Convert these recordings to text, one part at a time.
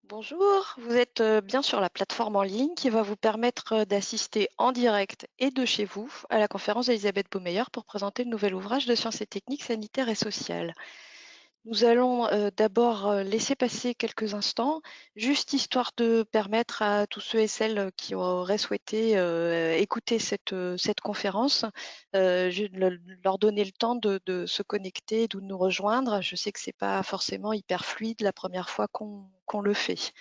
Bonjour, vous êtes bien sur la plateforme en ligne qui va vous permettre d'assister en direct et de chez vous à la conférence d'Elisabeth Baumeyer pour présenter le nouvel ouvrage de sciences et techniques sanitaires et sociales. Nous allons d'abord laisser passer quelques instants, juste histoire de permettre à tous ceux et celles qui auraient souhaité écouter cette conférence, leur donner le temps de se connecter, de nous rejoindre. Je sais que c'est pas forcément hyper fluide la première fois qu'on le fait.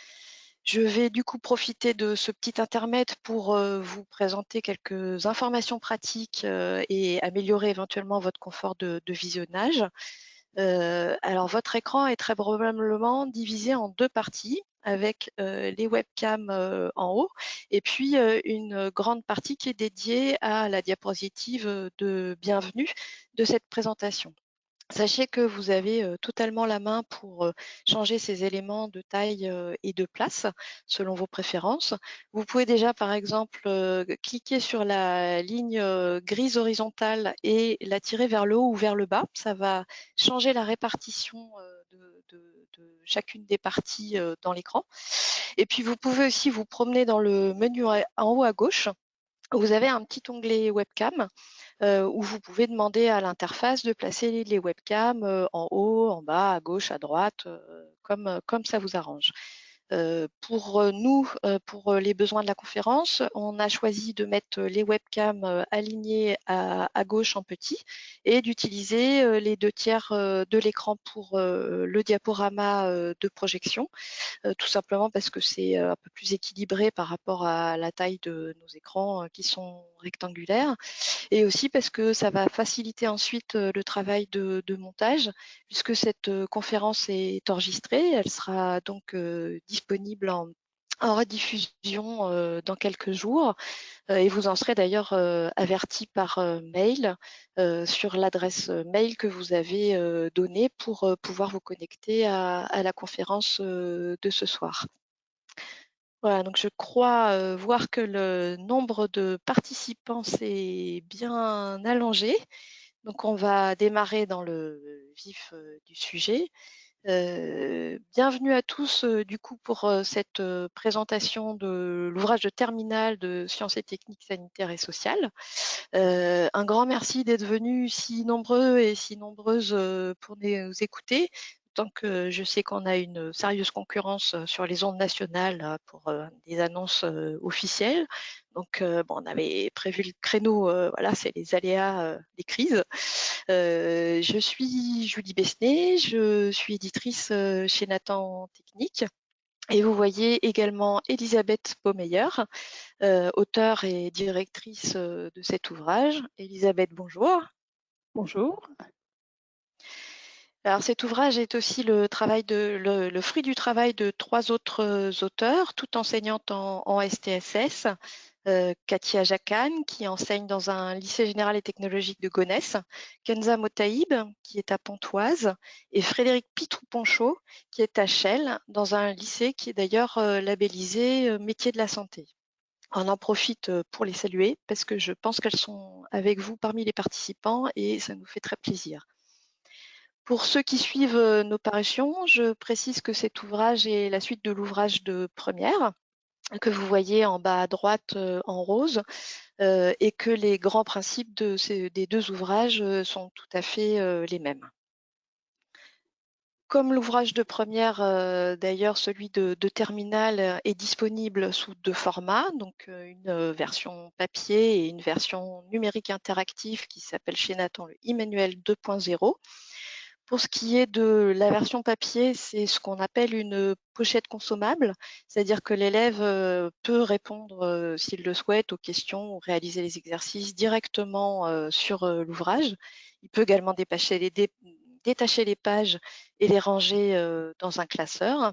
Je vais du coup profiter de ce petit intermède pour vous présenter quelques informations pratiques et améliorer éventuellement votre confort de visionnage. Alors votre écran est très probablement divisé en 2 parties avec, les webcams, en haut et puis, une grande partie qui est dédiée à la diapositive, de bienvenue de cette présentation. Sachez que vous avez, totalement la main pour, changer ces éléments de taille, et de place selon vos préférences. Vous pouvez déjà par exemple, cliquer sur la ligne, grise horizontale et la tirer vers le haut ou vers le bas. Ça va changer la répartition, de chacune des parties, dans l'écran. Et puis vous pouvez aussi vous promener dans le menu en haut à gauche. Vous avez un petit onglet webcam où vous pouvez demander à l'interface de placer les webcams en haut, en bas, à gauche, à droite, comme ça vous arrange. Pour nous, pour les besoins de la conférence, on a choisi de mettre les webcams alignées à gauche en petit et d'utiliser les 2/3 de l'écran pour le diaporama de projection. Tout simplement parce que c'est, un peu plus équilibré par rapport à la taille de nos écrans, qui sont rectangulaires et aussi parce que ça va faciliter ensuite, le travail de montage puisque cette, conférence est enregistrée. Elle sera donc, disponible en rediffusion, dans quelques jours, et vous en serez d'ailleurs, avertis par, mail, sur l'adresse, mail que vous avez, donnée pour, pouvoir vous connecter à la conférence, de ce soir. Voilà, donc je crois, voir que le nombre de participants s'est bien allongé. Donc on va démarrer dans le vif, du sujet. Bienvenue à tous, du coup pour, cette, présentation de l'ouvrage de terminale de sciences et techniques sanitaires et sociales. Un grand merci d'être venus si nombreux et si nombreuses, pour nous écouter. Tant que je sais qu'on a une sérieuse concurrence, sur les ondes nationales, pour, des annonces, officielles. Donc, bon, on avait prévu le créneau, voilà, c'est les aléas, des crises. Je suis Julie Besnay, je suis éditrice, chez Nathan Technique et vous voyez également Elisabeth Baumeyer, auteure et directrice, de cet ouvrage. Elisabeth, bonjour. Bonjour. Alors cet ouvrage est aussi le fruit du travail de 3 autres, auteurs, toutes enseignantes en STSS. Katia Jacan, qui enseigne dans un lycée général et technologique de Gonesse, Kenza Motaïb, qui est à Pontoise, et Frédéric Pitrou-Ponchot, qui est à Chelles, dans un lycée qui est d'ailleurs, labellisé, métier de la santé. On en profite, pour les saluer parce que je pense qu'elles sont avec vous parmi les participants et ça nous fait très plaisir. Pour ceux qui suivent, nos parutions, je précise que cet ouvrage est la suite de l'ouvrage de première, que vous voyez en bas à droite, en rose, et que les grands principes des 2 ouvrages, sont tout à fait, les mêmes. Comme l'ouvrage de première, d'ailleurs celui de terminale, est disponible sous 2 formats, donc une, version papier et une version numérique interactive qui s'appelle chez Nathan le e-manuel 2.0. Pour ce qui est de la version papier, c'est ce qu'on appelle une pochette consommable, c'est-à-dire que l'élève, peut répondre, s'il le souhaite, aux questions ou réaliser les exercices directement, sur, l'ouvrage. Il peut également détacher les pages et les ranger, dans un classeur.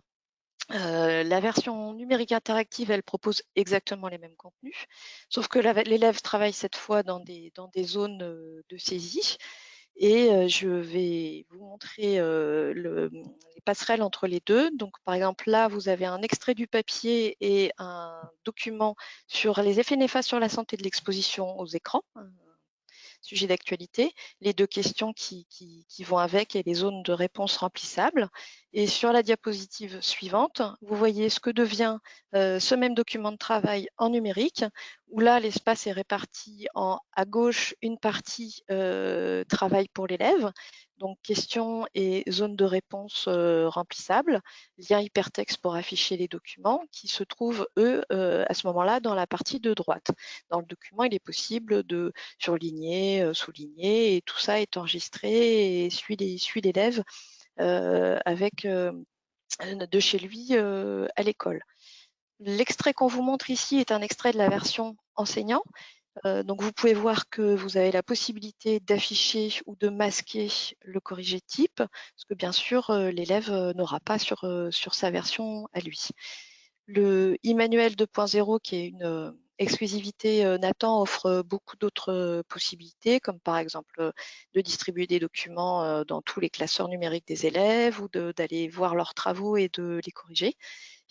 La version numérique interactive, elle propose exactement les mêmes contenus, sauf que l'élève travaille cette fois dans des zones, de saisie et je vais vous montrer, les passerelles entre les 2. Donc par exemple, là, vous avez un extrait du papier et un document sur les effets néfastes sur la santé de l'exposition aux écrans. sujets d'actualité, les deux questions qui vont avec et les zones de réponse remplissables. Et sur la diapositive suivante, vous voyez ce que devient ce même document de travail en numérique, où là, l'espace est réparti en à gauche une partie travail pour l'élève, donc questions et zones de réponse remplissables, lien hypertexte pour afficher les documents qui se trouvent, eux, à ce moment-là, dans la partie de droite. Dans le document, il est possible de surligner, souligner, et tout ça est enregistré et suit l'élève avec de chez lui à l'école. L'extrait qu'on vous montre ici est un extrait de la version enseignant. Donc vous pouvez voir que vous avez la possibilité d'afficher ou de masquer le corrigé type, ce que bien sûr l'élève n'aura pas sur sa version à lui. Le e-manuel 2.0, qui est une exclusivité Nathan, offre beaucoup d'autres possibilités, comme par exemple de distribuer des documents dans tous les classeurs numériques des élèves ou d'aller voir leurs travaux et de les corriger.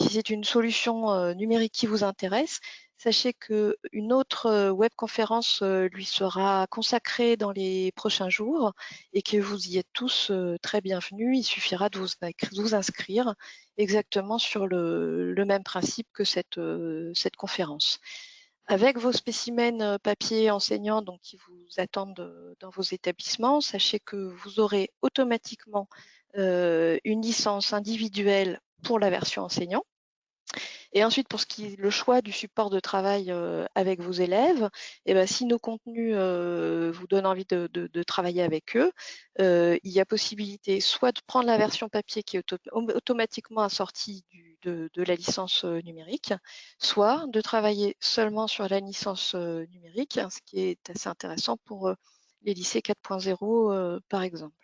Si c'est une solution numérique qui vous intéresse, sachez qu'une autre webconférence lui sera consacrée dans les prochains jours et que vous y êtes tous très bienvenus. Il suffira de vous inscrire exactement sur le même principe que cette conférence. Avec vos spécimens papier enseignants donc, qui vous attendent dans vos établissements, sachez que vous aurez automatiquement une licence individuelle pour la version enseignant. Et ensuite, pour ce qui est le choix du support de travail avec vos élèves, eh ben, si nos contenus vous donnent envie de travailler avec eux, il y a possibilité soit de prendre la version papier qui est automatiquement assortie de la licence numérique, soit de travailler seulement sur la licence numérique, ce qui est assez intéressant pour les lycées 4.0 par exemple.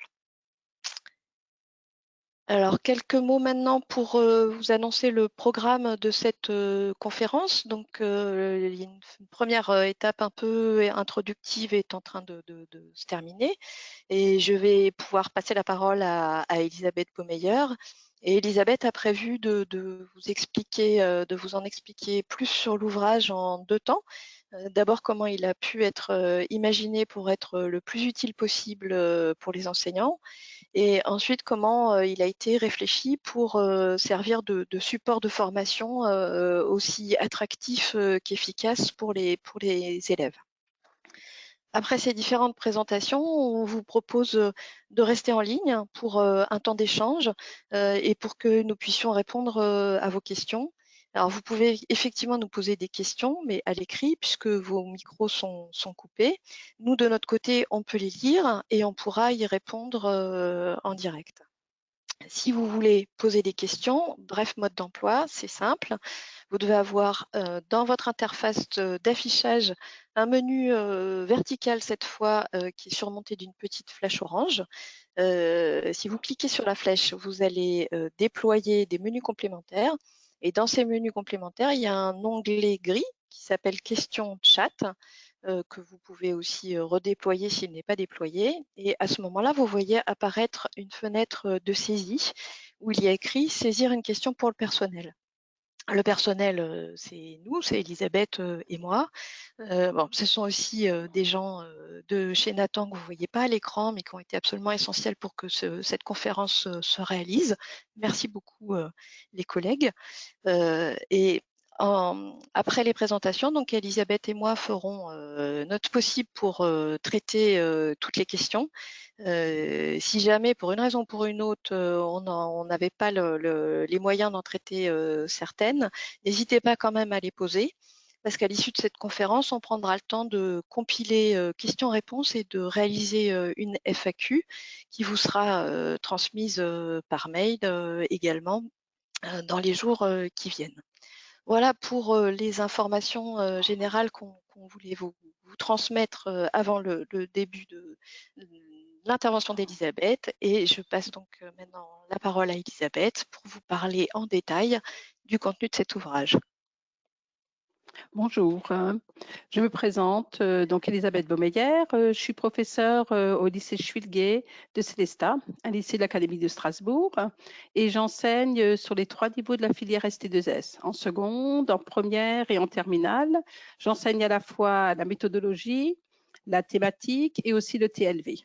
Alors, quelques mots maintenant pour vous annoncer le programme de cette conférence. Donc, une première étape un peu introductive est en train de se terminer et je vais pouvoir passer la parole à Elisabeth Baumeyer. Et Elisabeth a prévu de vous expliquer, de vous en expliquer plus sur l'ouvrage en 2 temps. D'abord, comment il a pu être imaginé pour être le plus utile possible pour les enseignants, et ensuite comment il a été réfléchi pour servir de support de formation aussi attractif qu'efficace pour les élèves. Après ces différentes présentations, on vous propose de rester en ligne pour un temps d'échange et pour que nous puissions répondre à vos questions. Alors, vous pouvez effectivement nous poser des questions, mais à l'écrit, puisque vos micros sont coupés. Nous, de notre côté, on peut les lire et on pourra y répondre en direct. Si vous voulez poser des questions, bref mode d'emploi, c'est simple. Vous devez avoir dans votre interface d'affichage un menu vertical cette fois qui est surmonté d'une petite flèche orange. Si vous cliquez sur la flèche, vous allez déployer des menus complémentaires. Et dans ces menus complémentaires, il y a un onglet gris qui s'appelle Questions chat que vous pouvez aussi redéployer s'il n'est pas déployé. Et à ce moment-là, vous voyez apparaître une fenêtre de saisie où il y a écrit « Saisir une question pour le personnel ». Le personnel, c'est nous, c'est Elisabeth et moi. Bon, ce sont aussi des gens de chez Nathan que vous ne voyez pas à l'écran, mais qui ont été absolument essentiels pour que cette conférence se réalise. Merci beaucoup les collègues. Et après les présentations, donc Elisabeth et moi ferons notre possible pour traiter toutes les questions. Si jamais, pour une raison ou pour une autre, on n'avait pas les moyens d'en traiter certaines, n'hésitez pas quand même à les poser, parce qu'à l'issue de cette conférence, on prendra le temps de compiler questions-réponses et de réaliser une FAQ qui vous sera transmise par mail également dans les jours qui viennent. Voilà pour les informations générales qu'on voulait vous transmettre avant le début de l'intervention d'Elisabeth. Et je passe donc maintenant la parole à Elisabeth pour vous parler en détail du contenu de cet ouvrage. Bonjour, je me présente, donc Elisabeth Baumeyer, je suis professeure au lycée Schwilgé de Célestat, un lycée de l'Académie de Strasbourg, et j'enseigne sur les 3 niveaux de la filière ST2S, en seconde, en première et en terminale. J'enseigne à la fois la méthodologie, la thématique et aussi le TLV.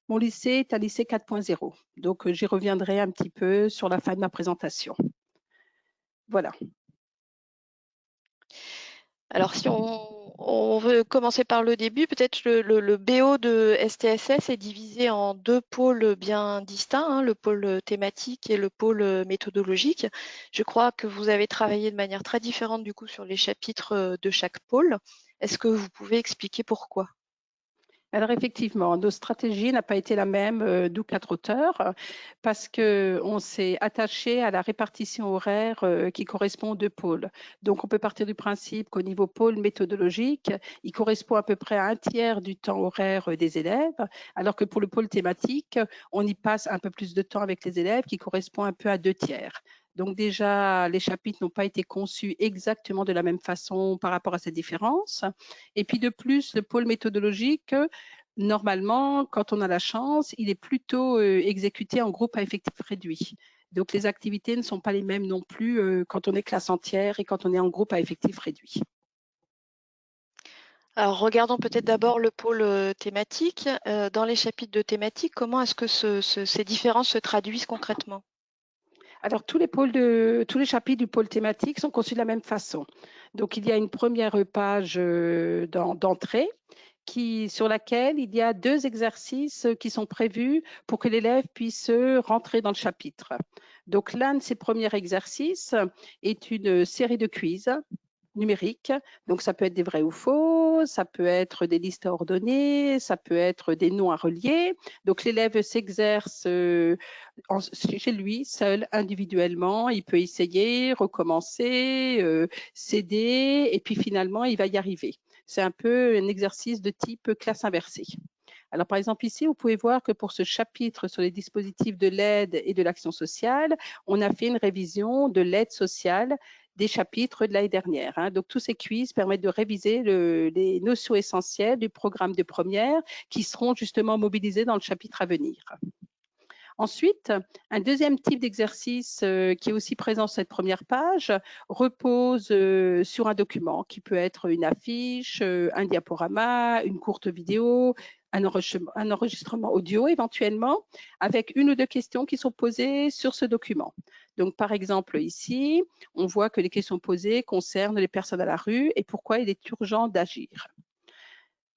Mon lycée est un lycée 4.0, donc j'y reviendrai un petit peu sur la fin de ma présentation. Voilà. Alors, si on veut commencer par le début, peut-être le BO de STSS est divisé en deux pôles bien distincts, hein, le pôle thématique et le pôle méthodologique. Je crois que vous avez travaillé de manière très différente du coup sur les chapitres de chaque pôle. Est-ce que vous pouvez expliquer pourquoi? Alors effectivement, nos stratégies n'a pas été la même, nous 4 auteurs, parce qu'on s'est attaché à la répartition horaire qui correspond aux deux pôles. Donc on peut partir du principe qu'au niveau pôle méthodologique, il correspond à peu près à un tiers du temps horaire des élèves, alors que pour le pôle thématique, on y passe un peu plus de temps avec les élèves qui correspond un peu à 2 tiers. Donc déjà, les chapitres n'ont pas été conçus exactement de la même façon par rapport à cette différence. Et puis de plus, le pôle méthodologique, normalement, quand on a la chance, il est plutôt exécuté en groupe à effectif réduit. Donc les activités ne sont pas les mêmes non plus quand on est classe entière et quand on est en groupe à effectif réduit. Alors, regardons peut-être d'abord le pôle thématique. Dans les chapitres de thématique, comment est-ce que ces différences se traduisent concrètement? Alors, tous les chapitres du pôle thématique sont conçus de la même façon. Donc, il y a une première page d'entrée sur laquelle il y a 2 exercices qui sont prévus pour que l'élève puisse rentrer dans le chapitre. Donc, l'un de ces premiers exercices est une série de quiz numériques. Donc, ça peut être des vrais ou faux, ça peut être des listes à ordonner, ça peut être des noms à relier. Donc, l'élève s'exerce chez lui, seul, individuellement. Il peut essayer, recommencer, céder, et puis finalement, il va y arriver. C'est un peu un exercice de type classe inversée. Alors, par exemple, ici, vous pouvez voir que pour ce chapitre sur les dispositifs de l'aide et de l'action sociale, on a fait une révision de l'aide sociale des chapitres de l'année dernière. Hein. Donc, tous ces quiz permettent de réviser les notions essentielles du programme de première qui seront justement mobilisées dans le chapitre à venir. Ensuite, un deuxième type d'exercice qui est aussi présent sur cette première page repose sur un document qui peut être une affiche, un diaporama, une courte vidéo, un enregistrement audio éventuellement, avec une ou deux questions qui sont posées sur ce document. Donc, par exemple, ici, on voit que les questions posées concernent les personnes à la rue et pourquoi il est urgent d'agir.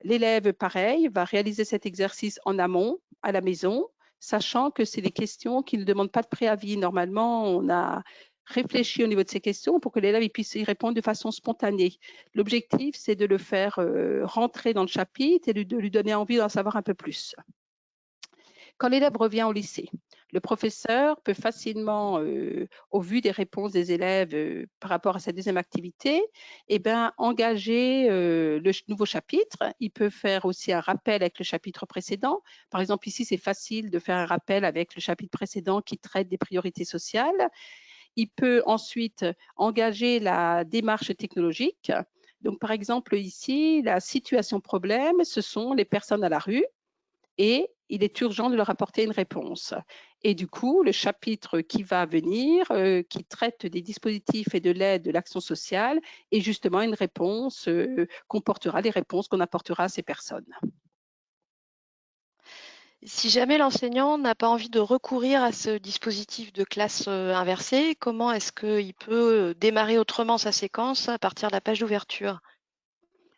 L'élève, pareil, va réaliser cet exercice en amont, à la maison, sachant que c'est des questions qui ne demandent pas de préavis. Normalement, on a réfléchi au niveau de ces questions pour que l'élève puisse y répondre de façon spontanée. L'objectif, c'est de le faire rentrer dans le chapitre et de lui donner envie d'en savoir un peu plus. Quand l'élève revient au lycée, le professeur peut facilement, au vu des réponses des élèves par rapport à cette deuxième activité, engager le nouveau chapitre. Il peut faire aussi un rappel avec le chapitre précédent. Par exemple, ici, c'est facile de faire un rappel avec le chapitre précédent qui traite des priorités sociales. Il peut ensuite engager la démarche technologique. Donc, par exemple, ici, la situation problème, ce sont les personnes à la rue et il est urgent de leur apporter une réponse. Et du coup, le chapitre qui va venir, qui traite des dispositifs et de l'aide de l'action sociale, est justement une réponse, comportera les réponses qu'on apportera à ces personnes. Si jamais l'enseignant n'a pas envie de recourir à ce dispositif de classe inversée, comment est-ce qu'il peut démarrer autrement sa séquence à partir de la page d'ouverture?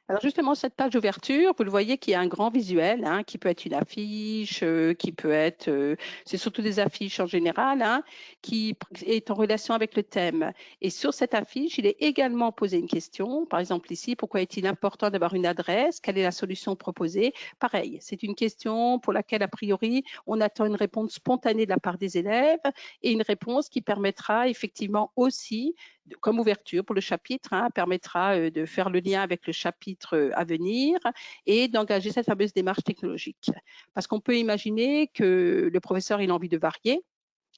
Alors justement, cette page d'ouverture, vous le voyez qu'il y a un grand visuel hein, qui peut être une affiche, qui peut être, c'est surtout des affiches en général, hein, qui est en relation avec le thème. Et sur cette affiche, il est également posé une question. Par exemple ici, pourquoi est-il important d'avoir une adresse? Quelle est la solution proposée? Pareil, c'est une question pour laquelle, a priori, on attend une réponse spontanée de la part des élèves et une réponse qui permettra effectivement aussi comme ouverture pour le chapitre, hein, permettra de faire le lien avec le chapitre à venir et d'engager cette fameuse démarche technologique. Parce qu'on peut imaginer que le professeur il a envie de varier.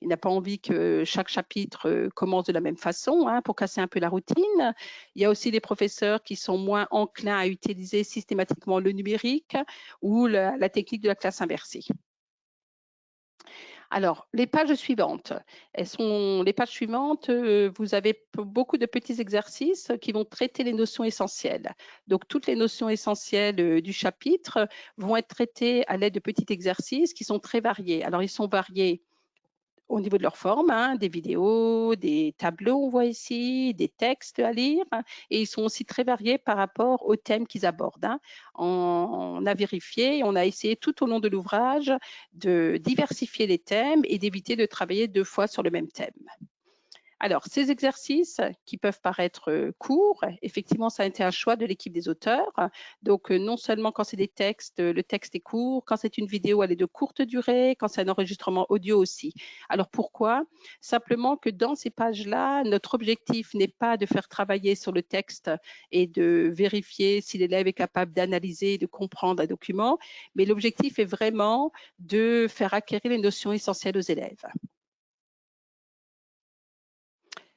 Il n'a pas envie que chaque chapitre commence de la même façon hein, pour casser un peu la routine. Il y a aussi des professeurs qui sont moins enclins à utiliser systématiquement le numérique ou la technique de la classe inversée. Alors, les pages suivantes, les pages suivantes, vous avez beaucoup de petits exercices qui vont traiter les notions essentielles. Donc, toutes les notions essentielles du chapitre vont être traitées à l'aide de petits exercices qui sont très variés. Alors, ils sont variés au niveau de leur forme, hein, des vidéos, des tableaux, on voit ici, des textes à lire, et ils sont aussi très variés par rapport aux thèmes qu'ils abordent, hein. On a vérifié, on a essayé tout au long de l'ouvrage de diversifier les thèmes et d'éviter de travailler 2 fois sur le même thème. Alors, ces exercices qui peuvent paraître courts, effectivement, ça a été un choix de l'équipe des auteurs. Donc, non seulement quand c'est des textes, le texte est court, quand c'est une vidéo, elle est de courte durée, quand c'est un enregistrement audio aussi. Alors, pourquoi? Simplement que dans ces pages-là, notre objectif n'est pas de faire travailler sur le texte et de vérifier si l'élève est capable d'analyser et de comprendre un document, mais l'objectif est vraiment de faire acquérir les notions essentielles aux élèves.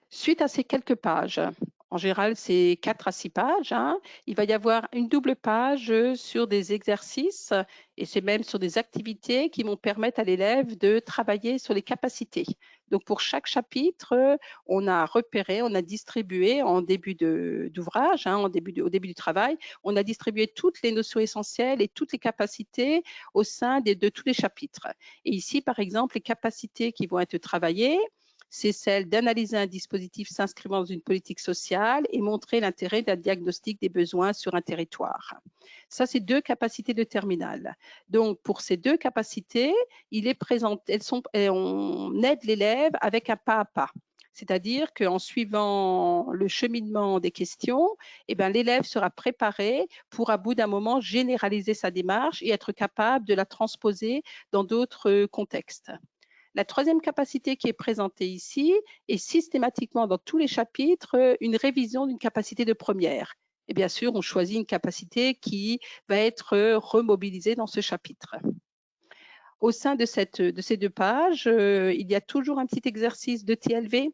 Suite à ces quelques pages, en général, c'est 4 à 6 pages, hein, il va y avoir une double page sur des exercices et c'est même sur des activités qui vont permettre à l'élève de travailler sur les capacités. Donc, pour chaque chapitre, on a repéré, on a distribué en début d'ouvrage, hein, au début du travail, on a distribué toutes les notions essentielles et toutes les capacités au sein de tous les chapitres. Et ici, par exemple, les capacités qui vont être travaillées, c'est celle d'analyser un dispositif s'inscrivant dans une politique sociale et montrer l'intérêt d'un diagnostic des besoins sur un territoire. Ça, c'est 2 capacités de terminale. Donc, pour ces 2 capacités, il est présenté, on aide l'élève avec un pas à pas. C'est-à-dire qu'en suivant le cheminement des questions, eh ben, l'élève sera préparé pour, à bout d'un moment, généraliser sa démarche et être capable de la transposer dans d'autres contextes. La troisième capacité qui est présentée ici est systématiquement dans tous les chapitres une révision d'une capacité de première. Et bien sûr, on choisit une capacité qui va être remobilisée dans ce chapitre. Au sein de ces 2 pages, il y a toujours un petit exercice de TLV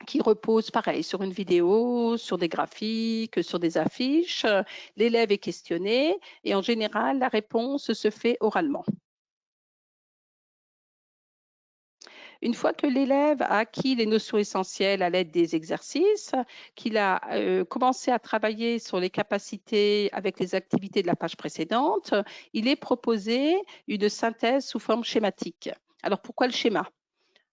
qui repose pareil sur une vidéo, sur des graphiques, sur des affiches. L'élève est questionné et en général, la réponse se fait oralement. Une fois que l'élève a acquis les notions essentielles à l'aide des exercices, qu'il a commencé à travailler sur les capacités avec les activités de la page précédente, il est proposé une synthèse sous forme schématique. Alors pourquoi le schéma?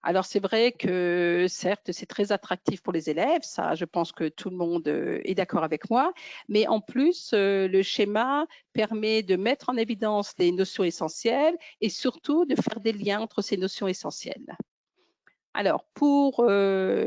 Alors c'est vrai que certes, c'est très attractif pour les élèves, ça je pense que tout le monde est d'accord avec moi, mais en plus, le schéma permet de mettre en évidence les notions essentielles et surtout de faire des liens entre ces notions essentielles. Alors, pour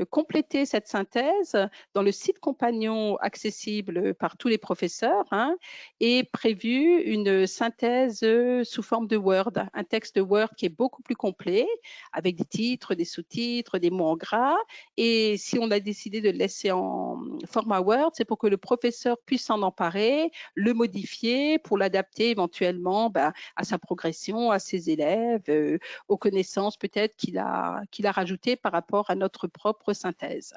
compléter cette synthèse, dans le site compagnon accessible par tous les professeurs, hein, est prévue une synthèse sous forme de Word, un texte Word qui est beaucoup plus complet, avec des titres, des sous-titres, des mots en gras. Et si on a décidé de le laisser en format Word, c'est pour que le professeur puisse s'en emparer, le modifier pour l'adapter éventuellement à sa progression, à ses élèves, aux connaissances peut-être qu'il a rajoutées par rapport à notre propre synthèse.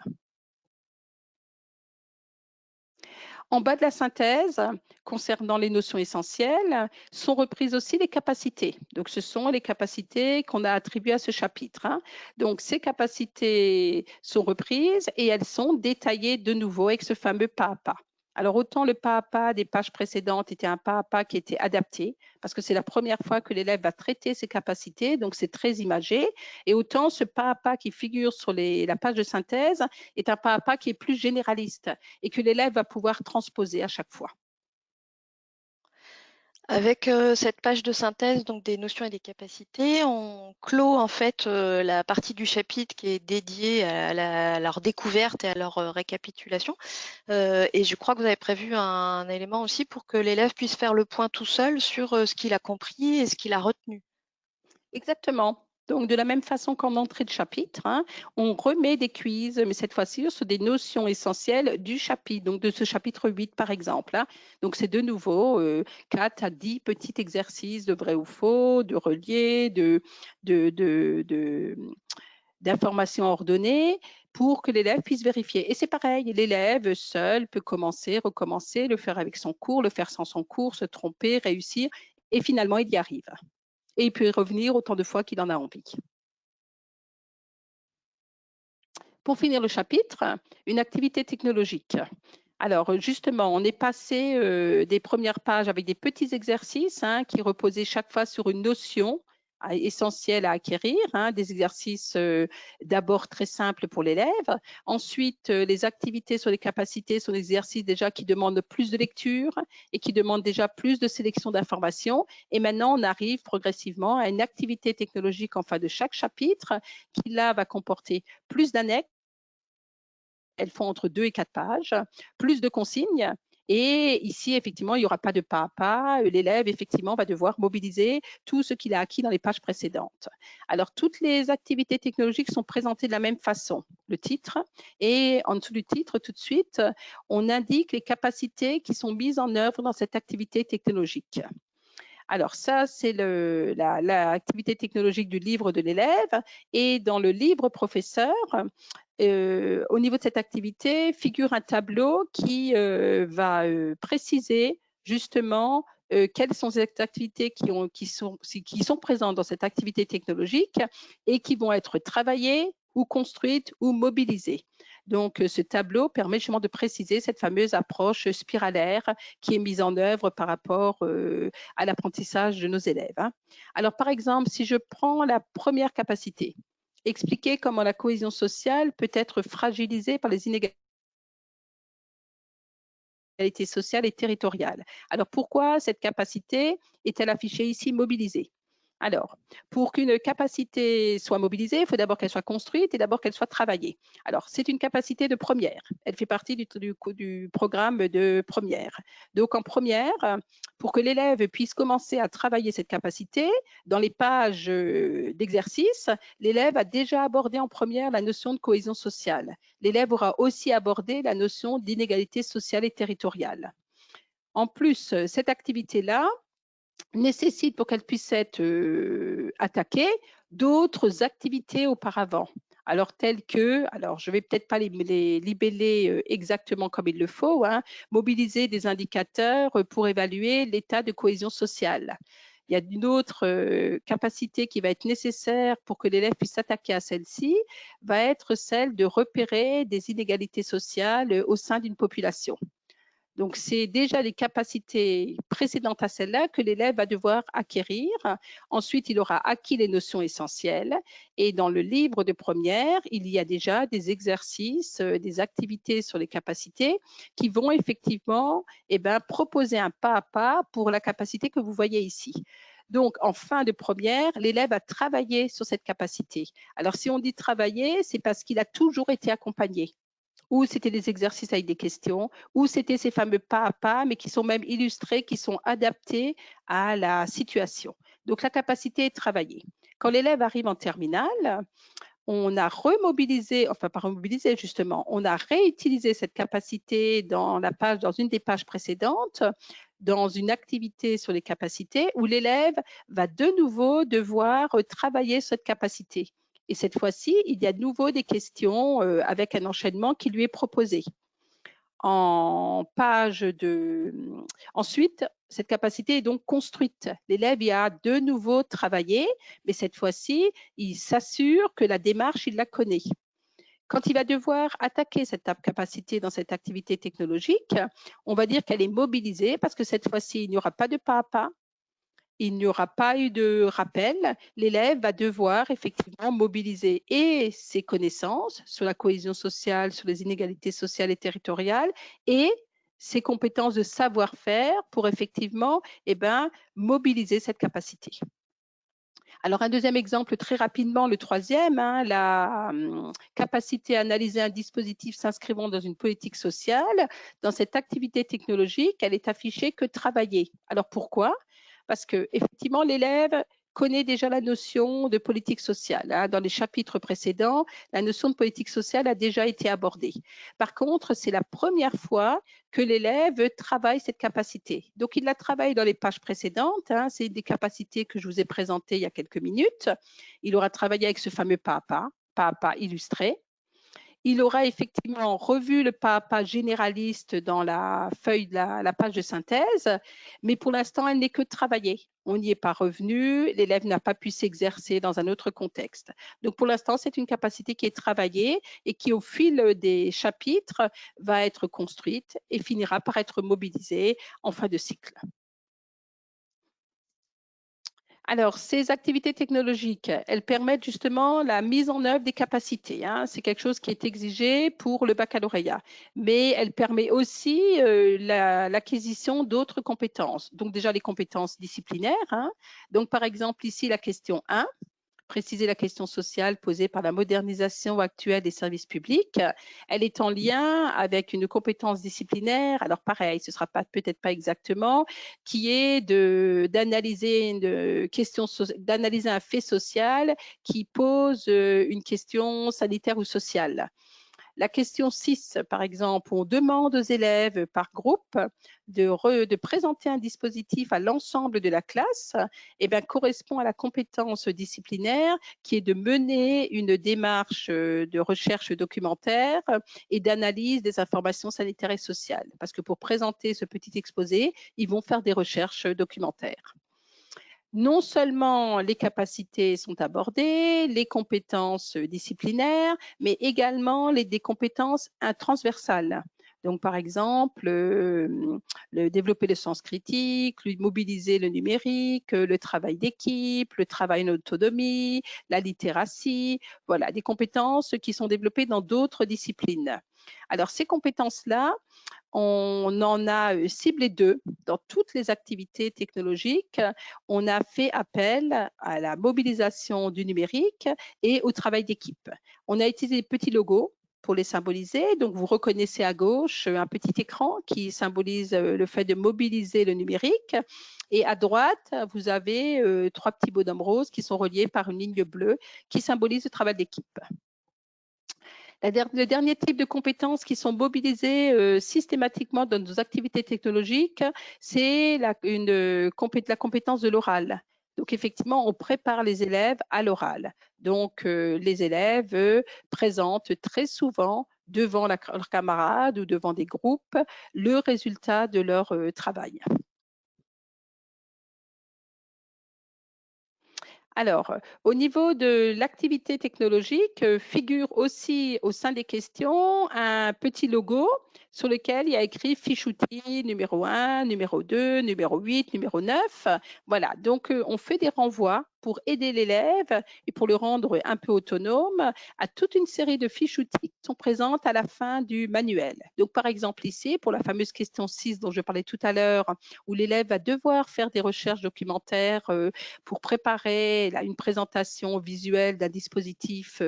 En bas de la synthèse, concernant les notions essentielles, sont reprises aussi les capacités. Donc, ce sont les capacités qu'on a attribuées à ce chapitre, hein. Donc, ces capacités sont reprises et elles sont détaillées de nouveau avec ce fameux pas à pas. Alors, autant le pas à pas des pages précédentes était un pas à pas qui était adapté, parce que c'est la première fois que l'élève va traiter ses capacités, donc c'est très imagé, et autant ce pas à pas qui figure sur la page de synthèse est un pas à pas qui est plus généraliste et que l'élève va pouvoir transposer à chaque fois. Avec cette page de synthèse donc des notions et des capacités, on clôt en fait la partie du chapitre qui est dédiée à leur découverte et à leur récapitulation. Et je crois que vous avez prévu un élément aussi pour que l'élève puisse faire le point tout seul sur ce qu'il a compris et ce qu'il a retenu. Exactement. Donc, de la même façon qu'en entrée de chapitre, hein, on remet des quiz, mais cette fois-ci sur des notions essentielles du chapitre, donc de ce chapitre 8 par exemple, hein. Donc, c'est de nouveau 4 à 10 petits exercices de vrai ou faux, de relier, d'informations ordonnées pour que l'élève puisse vérifier. Et c'est pareil, l'élève seul peut commencer, recommencer, le faire avec son cours, le faire sans son cours, se tromper, réussir, et finalement, il y arrive. Et il peut y revenir autant de fois qu'il en a envie. Pour finir le chapitre, une activité technologique. Alors justement, on est passé des premières pages avec des petits exercices qui reposaient chaque fois sur une notion essentielle à acquérir, des exercices d'abord très simples pour l'élève. Ensuite, les activités sur les capacités sont des exercices déjà qui demandent plus de lecture et qui demandent déjà plus de sélection d'informations. Et maintenant, on arrive progressivement à une activité technologique en fin de chaque chapitre qui là va comporter plus d'annexes. Elles font entre 2 et 4 pages, plus de consignes. Et ici, effectivement, il n'y aura pas de pas à pas. L'élève, effectivement, va devoir mobiliser tout ce qu'il a acquis dans les pages précédentes. Alors, toutes les activités technologiques sont présentées de la même façon. Le titre, et en dessous du titre, tout de suite, on indique les capacités qui sont mises en œuvre dans cette activité technologique. Alors ça, c'est l'activité technologique du livre de l'élève. Et dans le livre professeur, au niveau de cette activité, figure un tableau qui va préciser justement quelles sont ces activités qui sont présentes dans cette activité technologique et qui vont être travaillées ou construites ou mobilisées. Donc, ce tableau permet justement de préciser cette fameuse approche spiralaire qui est mise en œuvre par rapport à l'apprentissage de nos élèves. Alors, par exemple, si je prends la première capacité, expliquer comment la cohésion sociale peut être fragilisée par les inégalités sociales et territoriales. Alors, pourquoi cette capacité est-elle affichée ici mobilisée? Alors, pour qu'une capacité soit mobilisée, il faut d'abord qu'elle soit construite et d'abord qu'elle soit travaillée. Alors, c'est une capacité de première. Elle fait partie du programme de première. Donc, en première, pour que l'élève puisse commencer à travailler cette capacité, dans les pages d'exercice, l'élève a déjà abordé en première la notion de cohésion sociale. L'élève aura aussi abordé la notion d'inégalité sociale et territoriale. En plus, cette activité-là nécessite, pour qu'elle puisse être attaquée, d'autres activités auparavant. Alors, telles que, alors je ne vais peut-être pas les libeller exactement comme il le faut, mobiliser des indicateurs pour évaluer l'état de cohésion sociale. Il y a une autre capacité qui va être nécessaire pour que l'élève puisse s'attaquer à celle-ci, va être celle de repérer des inégalités sociales au sein d'une population. Donc, c'est déjà les capacités précédentes à celle-là que l'élève va devoir acquérir. Ensuite, il aura acquis les notions essentielles. Et dans le livre de première, il y a déjà des exercices, des activités sur les capacités qui vont effectivement proposer un pas à pas pour la capacité que vous voyez ici. Donc, en fin de première, l'élève a travaillé sur cette capacité. Alors, si on dit travailler, c'est parce qu'il a toujours été accompagné, ou c'était des exercices avec des questions, ou c'était ces fameux pas à pas, mais qui sont même illustrés, qui sont adaptés à la situation. Donc, la capacité est travaillée. Quand l'élève arrive en terminale, on a remobilisé, enfin pas remobilisé justement, on a réutilisé cette capacité dans une des pages précédentes, dans une activité sur les capacités où l'élève va de nouveau devoir travailler cette capacité. Et cette fois-ci, il y a de nouveau des questions avec un enchaînement qui lui est proposé. Ensuite, cette capacité est donc construite. L'élève y a de nouveau travaillé, mais cette fois-ci, il s'assure que la démarche, il la connaît. Quand il va devoir attaquer cette capacité dans cette activité technologique, on va dire qu'elle est mobilisée parce que cette fois-ci, il n'y aura pas de pas à pas, il n'y aura pas eu de rappel. L'élève va devoir effectivement mobiliser et ses connaissances sur la cohésion sociale, sur les inégalités sociales et territoriales, et ses compétences de savoir-faire pour effectivement mobiliser cette capacité. Alors, un deuxième exemple très rapidement, le troisième, la capacité à analyser un dispositif s'inscrivant dans une politique sociale. Dans cette activité technologique, elle est affichée que travailler. Alors, pourquoi? Parce qu'effectivement, l'élève connaît déjà la notion de politique sociale. Dans les chapitres précédents, la notion de politique sociale a déjà été abordée. Par contre, c'est la première fois que l'élève travaille cette capacité. Donc, il la travaille dans les pages précédentes. C'est des capacités que je vous ai présentées il y a quelques minutes. Il aura travaillé avec ce fameux pas à pas illustré. il aura effectivement revu le pas généraliste dans la feuille, la page de synthèse, mais pour l'instant, elle n'est que travaillée. On n'y est pas revenu, l'élève n'a pas pu s'exercer dans un autre contexte. Donc pour l'instant, c'est une capacité qui est travaillée et qui, au fil des chapitres, va être construite et finira par être mobilisée en fin de cycle. Alors, ces activités technologiques, elles permettent justement la mise en œuvre des capacités, hein. C'est quelque chose qui est exigé pour le baccalauréat, mais elle permet aussi l'acquisition d'autres compétences. Donc déjà les compétences disciplinaires, hein. Donc par exemple ici la question 1, préciser la question sociale posée par la modernisation actuelle des services publics. Elle est en lien avec une compétence disciplinaire, alors pareil, ce ne sera peut-être pas exactement, qui est d'analyser un fait social qui pose une question sanitaire ou sociale. La question 6, par exemple, on demande aux élèves par groupe de présenter un dispositif à l'ensemble de la classe, eh bien, correspond à la compétence disciplinaire qui est de mener une démarche de recherche documentaire et d'analyse des informations sanitaires et sociales. Parce que pour présenter ce petit exposé, ils vont faire des recherches documentaires. Non seulement les capacités sont abordées, les compétences disciplinaires, mais également des compétences transversales. Donc, par exemple, développer le sens critique, mobiliser le numérique, le travail d'équipe, le travail en autonomie, la littératie, voilà, des compétences qui sont développées dans d'autres disciplines. Alors, ces compétences-là, on en a ciblé 2 dans toutes les activités technologiques. On a fait appel à la mobilisation du numérique et au travail d'équipe. On a utilisé des petits logos pour les symboliser. Donc, vous reconnaissez à gauche un petit écran qui symbolise le fait de mobiliser le numérique. Et à droite, vous avez 3 petits bonhommes roses qui sont reliés par une ligne bleue qui symbolise le travail d'équipe. Le dernier type de compétences qui sont mobilisées systématiquement dans nos activités technologiques, c'est la compétence de l'oral. Donc, effectivement, on prépare les élèves à l'oral. Donc, les élèves présentent très souvent devant leurs camarades ou devant des groupes le résultat de leur travail. Alors, au niveau de l'activité technologique, figure aussi au sein des questions un petit logo sur lequel il y a écrit fiche outil numéro 1, numéro 2, numéro 8, numéro 9. Voilà, donc on fait des renvois pour aider l'élève et pour le rendre un peu autonome à toute une série de fiches outils qui sont présentes à la fin du manuel. Donc, par exemple, ici, pour la fameuse question 6 dont je parlais tout à l'heure, où l'élève va devoir faire des recherches documentaires pour préparer une présentation visuelle d'un dispositif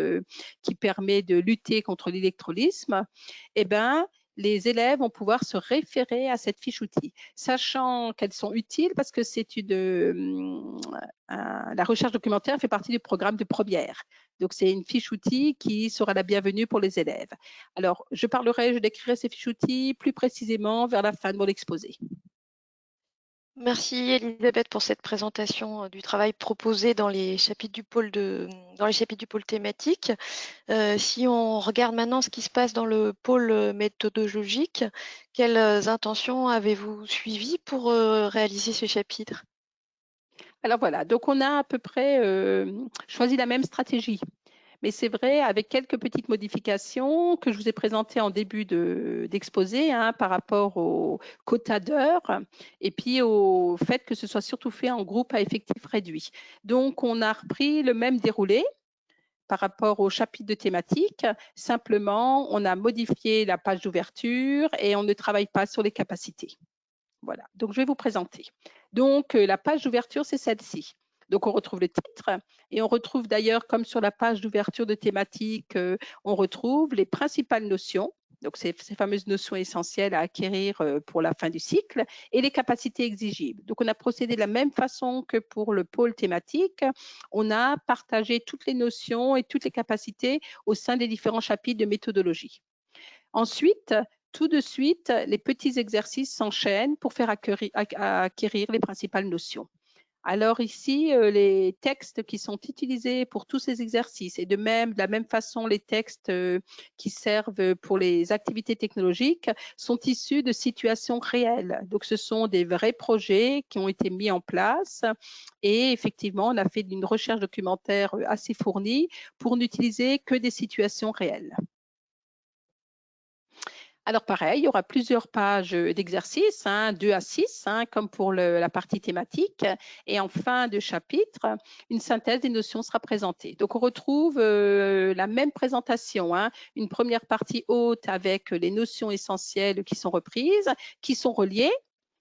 qui permet de lutter contre l'électrolysme, eh ben, les élèves vont pouvoir se référer à cette fiche outil, sachant qu'elles sont utiles parce que la recherche documentaire fait partie du programme de première. Donc, c'est une fiche outil qui sera la bienvenue pour les élèves. Alors, je décrirai ces fiches outils plus précisément vers la fin de mon exposé. Merci Elisabeth pour cette présentation du travail proposé dans les chapitres du pôle thématique. Si on regarde maintenant ce qui se passe dans le pôle méthodologique, quelles intentions avez-vous suivies pour réaliser ce chapitre? Alors voilà, donc on a à peu près choisi la même stratégie. Mais c'est vrai, avec quelques petites modifications que je vous ai présentées en début d'exposé par rapport au quota d'heures et puis au fait que ce soit surtout fait en groupe à effectif réduit. Donc, on a repris le même déroulé par rapport au chapitre de thématique. Simplement, on a modifié la page d'ouverture et on ne travaille pas sur les capacités. Voilà, donc je vais vous présenter. Donc, la page d'ouverture, c'est celle-ci. Donc, on retrouve le titre et on retrouve d'ailleurs, comme sur la page d'ouverture de thématique, on retrouve les principales notions, donc ces fameuses notions essentielles à acquérir pour la fin du cycle et les capacités exigibles. Donc, on a procédé de la même façon que pour le pôle thématique. On a partagé toutes les notions et toutes les capacités au sein des différents chapitres de méthodologie. Ensuite, tout de suite, les petits exercices s'enchaînent pour faire acquérir les principales notions. Alors ici, les textes qui sont utilisés pour tous ces exercices et de la même façon, les textes qui servent pour les activités technologiques sont issus de situations réelles. Donc, ce sont des vrais projets qui ont été mis en place et effectivement, on a fait une recherche documentaire assez fournie pour n'utiliser que des situations réelles. Alors pareil, il y aura plusieurs pages d'exercices, 2 à 6, comme pour la partie thématique. Et en fin de chapitre, une synthèse des notions sera présentée. Donc on retrouve la même présentation, une première partie haute avec les notions essentielles qui sont reprises, qui sont reliées.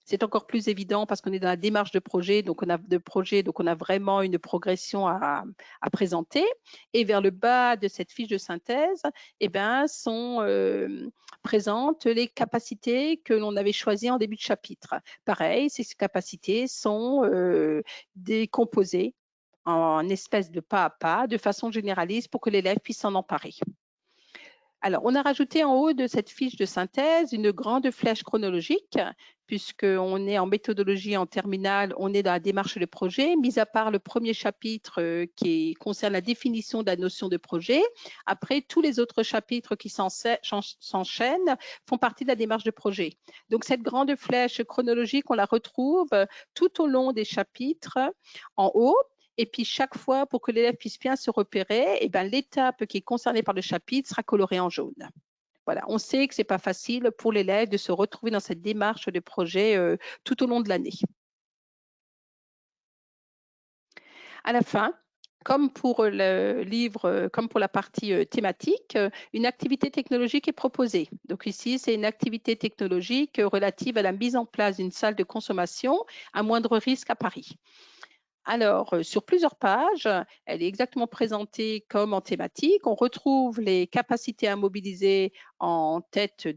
C'est encore plus évident parce qu'on est dans la démarche de projet, donc on a vraiment une progression à présenter. Et vers le bas de cette fiche de synthèse, eh ben, sont présente les capacités que l'on avait choisies en début de chapitre. Pareil, ces capacités sont décomposées en espèces de pas à pas, de façon généraliste pour que l'élève puisse s'en emparer. Alors, on a rajouté en haut de cette fiche de synthèse une grande flèche chronologique, puisqu'on est en méthodologie en terminale, on est dans la démarche de projet, mis à part le premier chapitre qui concerne la définition de la notion de projet. Après, tous les autres chapitres qui s'enchaînent font partie de la démarche de projet. Donc, cette grande flèche chronologique, on la retrouve tout au long des chapitres en haut. Et puis, chaque fois, pour que l'élève puisse bien se repérer, eh ben, l'étape qui est concernée par le chapitre sera colorée en jaune. Voilà, on sait que ce n'est pas facile pour l'élève de se retrouver dans cette démarche de projet tout au long de l'année. À la fin, comme pour le livre, comme pour la partie thématique, une activité technologique est proposée. Donc ici, c'est une activité technologique relative à la mise en place d'une salle de consommation à moindre risque à Paris. Alors, sur plusieurs pages, elle est exactement présentée comme en thématique. On retrouve les capacités à mobiliser en tête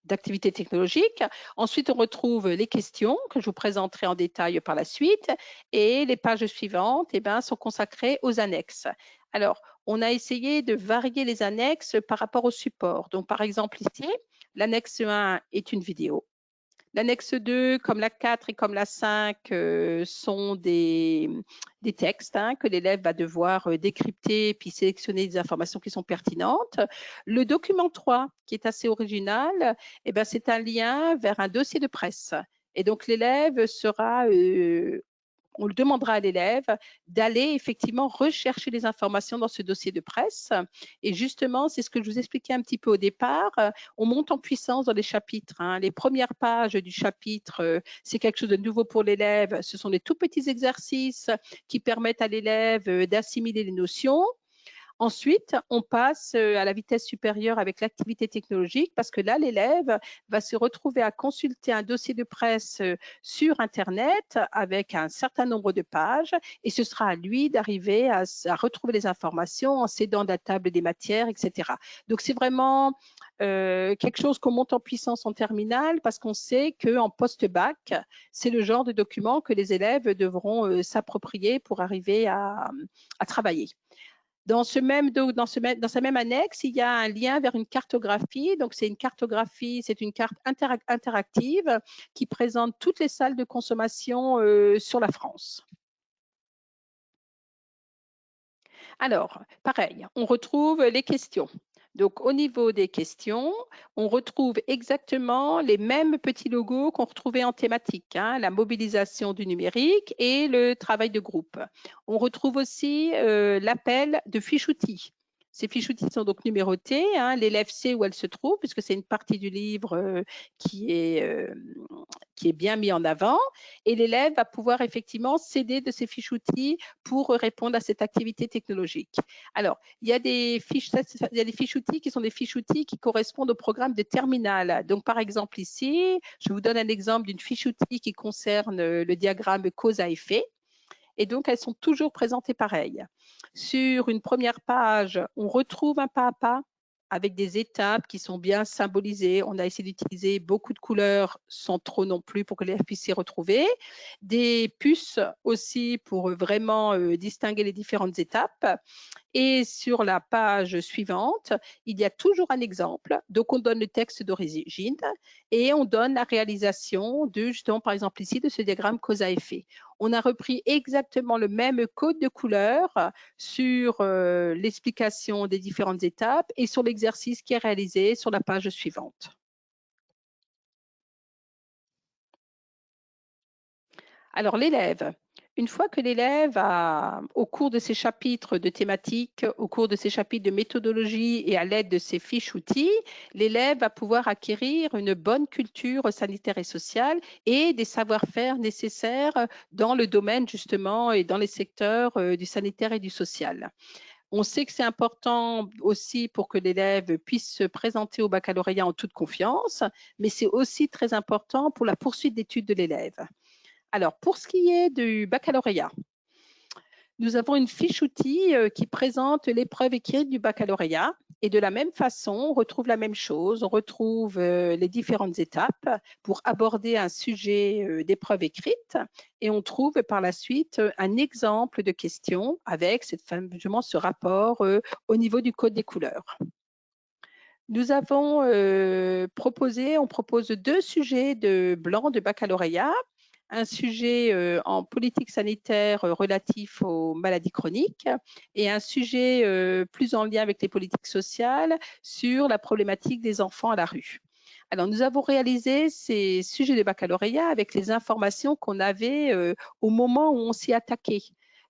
d'activités technologiques. Ensuite, on retrouve les questions que je vous présenterai en détail par la suite. Et les pages suivantes sont consacrées aux annexes. Alors, on a essayé de varier les annexes par rapport au support. Donc, par exemple, ici, l'annexe 1 est une vidéo. L'annexe 2, comme la 4 et comme la 5, sont des textes que l'élève va devoir décrypter puis sélectionner des informations qui sont pertinentes. Le document 3, qui est assez original, c'est un lien vers un dossier de presse. Et donc, l'élève sera on le demandera à l'élève d'aller effectivement rechercher les informations dans ce dossier de presse. Et justement, c'est ce que je vous expliquais un petit peu au départ. On monte en puissance dans les chapitres. Les premières pages du chapitre, c'est quelque chose de nouveau pour l'élève. Ce sont des tout petits exercices qui permettent à l'élève d'assimiler les notions. Ensuite, on passe à la vitesse supérieure avec l'activité technologique parce que là, l'élève va se retrouver à consulter un dossier de presse sur Internet avec un certain nombre de pages et ce sera à lui d'arriver à retrouver les informations en s'aidant de la table des matières, etc. Donc, c'est vraiment quelque chose qu'on monte en puissance en terminale parce qu'on sait qu'en post-bac, c'est le genre de document que les élèves devront s'approprier pour arriver à travailler. Dans sa même annexe, il y a un lien vers une cartographie. Donc, c'est une cartographie, c'est une carte interactive qui présente toutes les salles de consommation sur la France. Alors, pareil, on retrouve les questions. Donc, au niveau des questions, on retrouve exactement les mêmes petits logos qu'on retrouvait en thématique, la mobilisation du numérique et le travail de groupe. On retrouve aussi l'appel de fiches-outils. Ces fiches-outils sont donc numérotés. L'élève sait où elle se trouve, puisque c'est une partie du livre qui est bien mis en avant. Et l'élève va pouvoir effectivement s'aider de ces fiches-outils pour répondre à cette activité technologique. Alors, il y a des fiches-outils qui sont des fiches-outils qui correspondent au programme de terminale. Donc, par exemple, ici, je vous donne un exemple d'une fiche-outil qui concerne le diagramme cause à effet. Et donc, elles sont toujours présentées pareilles. Sur une première page, on retrouve un pas à pas avec des étapes qui sont bien symbolisées. On a essayé d'utiliser beaucoup de couleurs sans trop non plus pour que l'élève puisse s'y retrouver. Des puces aussi pour vraiment distinguer les différentes étapes. Et sur la page suivante, il y a toujours un exemple. Donc, on donne le texte d'origine et on donne la réalisation de, justement, par exemple ici, de ce diagramme cause à effet. On a repris exactement le même code de couleur sur l'explication des différentes étapes et sur l'exercice qui est réalisé sur la page suivante. Alors, l'élève, une fois que l'élève a, au cours de ses chapitres de thématiques, au cours de ses chapitres de méthodologie et à l'aide de ses fiches outils, l'élève va pouvoir acquérir une bonne culture sanitaire et sociale et des savoir-faire nécessaires dans le domaine justement et dans les secteurs du sanitaire et du social. On sait que c'est important aussi pour que l'élève puisse se présenter au baccalauréat en toute confiance, mais c'est aussi très important pour la poursuite d'études de l'élève. Alors, pour ce qui est du baccalauréat, nous avons une fiche outil qui présente l'épreuve écrite du baccalauréat. Et de la même façon, on retrouve la même chose, on retrouve les différentes étapes pour aborder un sujet d'épreuve écrite. Et on trouve par la suite un exemple de question avec justement ce rapport au niveau du code des couleurs. Nous avons on propose 2 sujets de blanc de baccalauréat, un sujet en politique sanitaire relatif aux maladies chroniques et un sujet plus en lien avec les politiques sociales sur la problématique des enfants à la rue. Alors, nous avons réalisé ces sujets de baccalauréat avec les informations qu'on avait au moment où on s'y attaquait.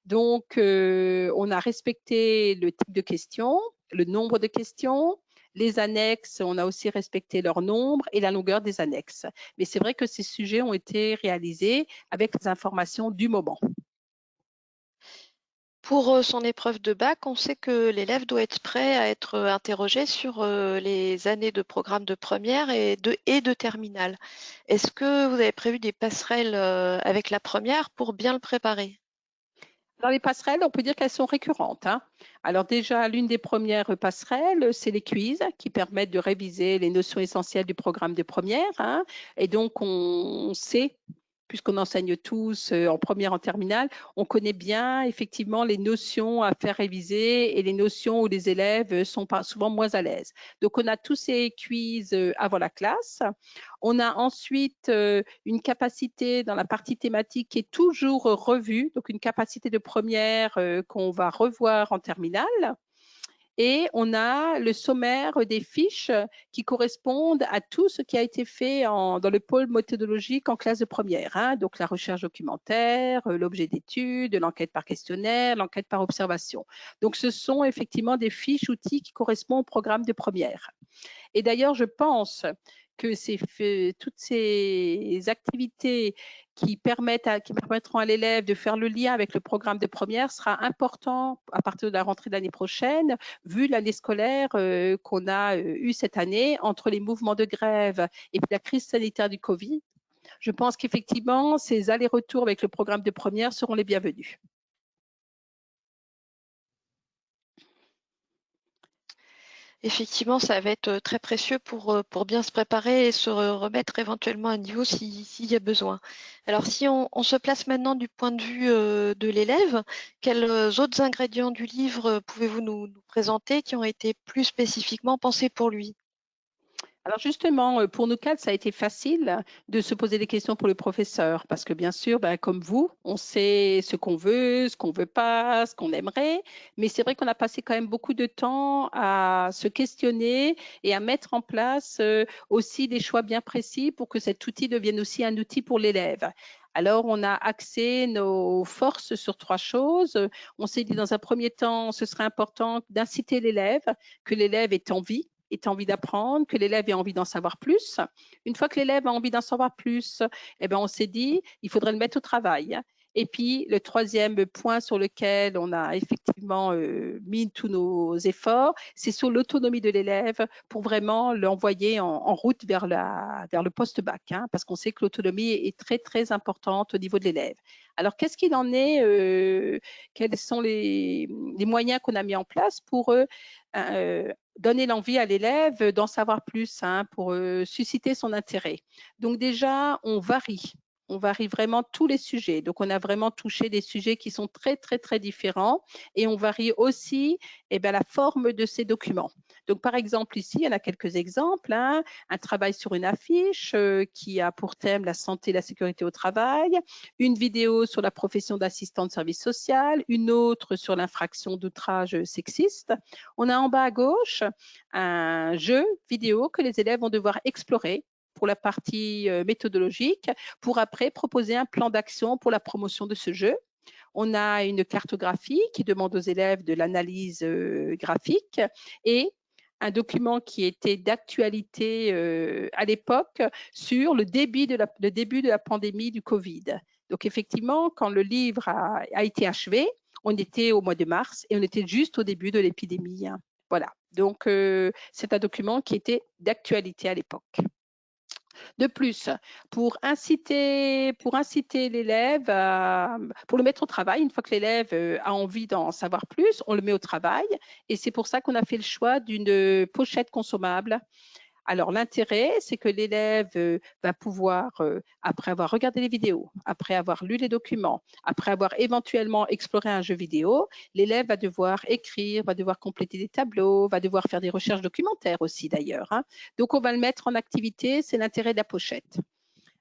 Donc, on a respecté le type de questions, le nombre de questions, les annexes, on a aussi respecté leur nombre et la longueur des annexes. Mais c'est vrai que ces sujets ont été réalisés avec les informations du moment. Pour son épreuve de bac, on sait que l'élève doit être prêt à être interrogé sur les années de programme de première et de terminale. Est-ce que vous avez prévu des passerelles avec la première pour bien le préparer? Dans les passerelles, on peut dire qu'elles sont récurrentes, hein. Alors déjà, l'une des premières passerelles, c'est les quiz qui permettent de réviser les notions essentielles du programme de première, hein. Et donc, on sait, puisqu'on enseigne tous en première, en terminale, on connaît bien effectivement les notions à faire réviser et les notions où les élèves sont souvent moins à l'aise. Donc, on a tous ces quiz avant la classe. On a ensuite une capacité dans la partie thématique qui est toujours revue, donc une capacité de première qu'on va revoir en terminale. Et on a le sommaire des fiches qui correspondent à tout ce qui a été fait dans le pôle méthodologique en classe de première, hein. Donc la recherche documentaire, l'objet d'étude, l'enquête par questionnaire, l'enquête par observation. Donc ce sont effectivement des fiches outils qui correspondent au programme de première. Et d'ailleurs, je pense que toutes ces activités qui permettront à l'élève de faire le lien avec le programme de première sera important à partir de la rentrée de l'année prochaine, vu l'année scolaire qu'on a eue cette année entre les mouvements de grève et puis la crise sanitaire du Covid. Je pense qu'effectivement, ces allers-retours avec le programme de première seront les bienvenus. Effectivement, ça va être très précieux pour bien se préparer et se remettre éventuellement à niveau s'il y a besoin. Alors, si on se place maintenant du point de vue de l'élève, quels autres ingrédients du livre pouvez-vous nous présenter qui ont été plus spécifiquement pensés pour lui? Alors justement, pour nous 4, ça a été facile de se poser des questions pour le professeur parce que bien sûr, comme vous, on sait ce qu'on veut pas, ce qu'on aimerait, mais c'est vrai qu'on a passé quand même beaucoup de temps à se questionner et à mettre en place aussi des choix bien précis pour que cet outil devienne aussi un outil pour l'élève. Alors, on a axé nos forces sur 3 choses. On s'est dit dans un premier temps, ce serait important d'inciter l'élève, que l'élève ait envie d'apprendre, que l'élève ait envie d'en savoir plus. Une fois que l'élève a envie d'en savoir plus, on s'est dit, il faudrait le mettre au travail. Et puis, le troisième point sur lequel on a effectivement mis tous nos efforts, c'est sur l'autonomie de l'élève pour vraiment l'envoyer en route vers le post-bac, hein, parce qu'on sait que l'autonomie est très, très importante au niveau de l'élève. Alors, qu'est-ce qu'il en est quels sont les moyens qu'on a mis en place pour donner l'envie à l'élève d'en savoir plus, hein, pour susciter son intérêt? Donc déjà, on varie. On varie vraiment tous les sujets. Donc, on a vraiment touché des sujets qui sont très, très, très différents. Et on varie aussi la forme de ces documents. Donc, par exemple, ici, il y en a quelques exemples, hein. Un travail sur une affiche qui a pour thème la santé et la sécurité au travail, une vidéo sur la profession d'assistant de service social, une autre sur l'infraction d'outrage sexiste. On a en bas à gauche un jeu vidéo que les élèves vont devoir explorer pour la partie méthodologique, pour après proposer un plan d'action pour la promotion de ce jeu. On a une cartographie qui demande aux élèves de l'analyse graphique et un document qui était d'actualité à l'époque sur le début de la pandémie du Covid. Donc effectivement, quand le livre a été achevé, on était au mois de mars et on était juste au début de l'épidémie, hein. Voilà, donc c'est un document qui était d'actualité à l'époque. De plus, pour inciter l'élève, pour le mettre au travail, une fois que l'élève a envie d'en savoir plus, on le met au travail et c'est pour ça qu'on a fait le choix d'une pochette consommable. Alors l'intérêt, c'est que l'élève va pouvoir, après avoir regardé les vidéos, après avoir lu les documents, après avoir éventuellement exploré un jeu vidéo, l'élève va devoir écrire, va devoir compléter des tableaux, va devoir faire des recherches documentaires aussi d'ailleurs, hein. Donc on va le mettre en activité, c'est l'intérêt de la pochette.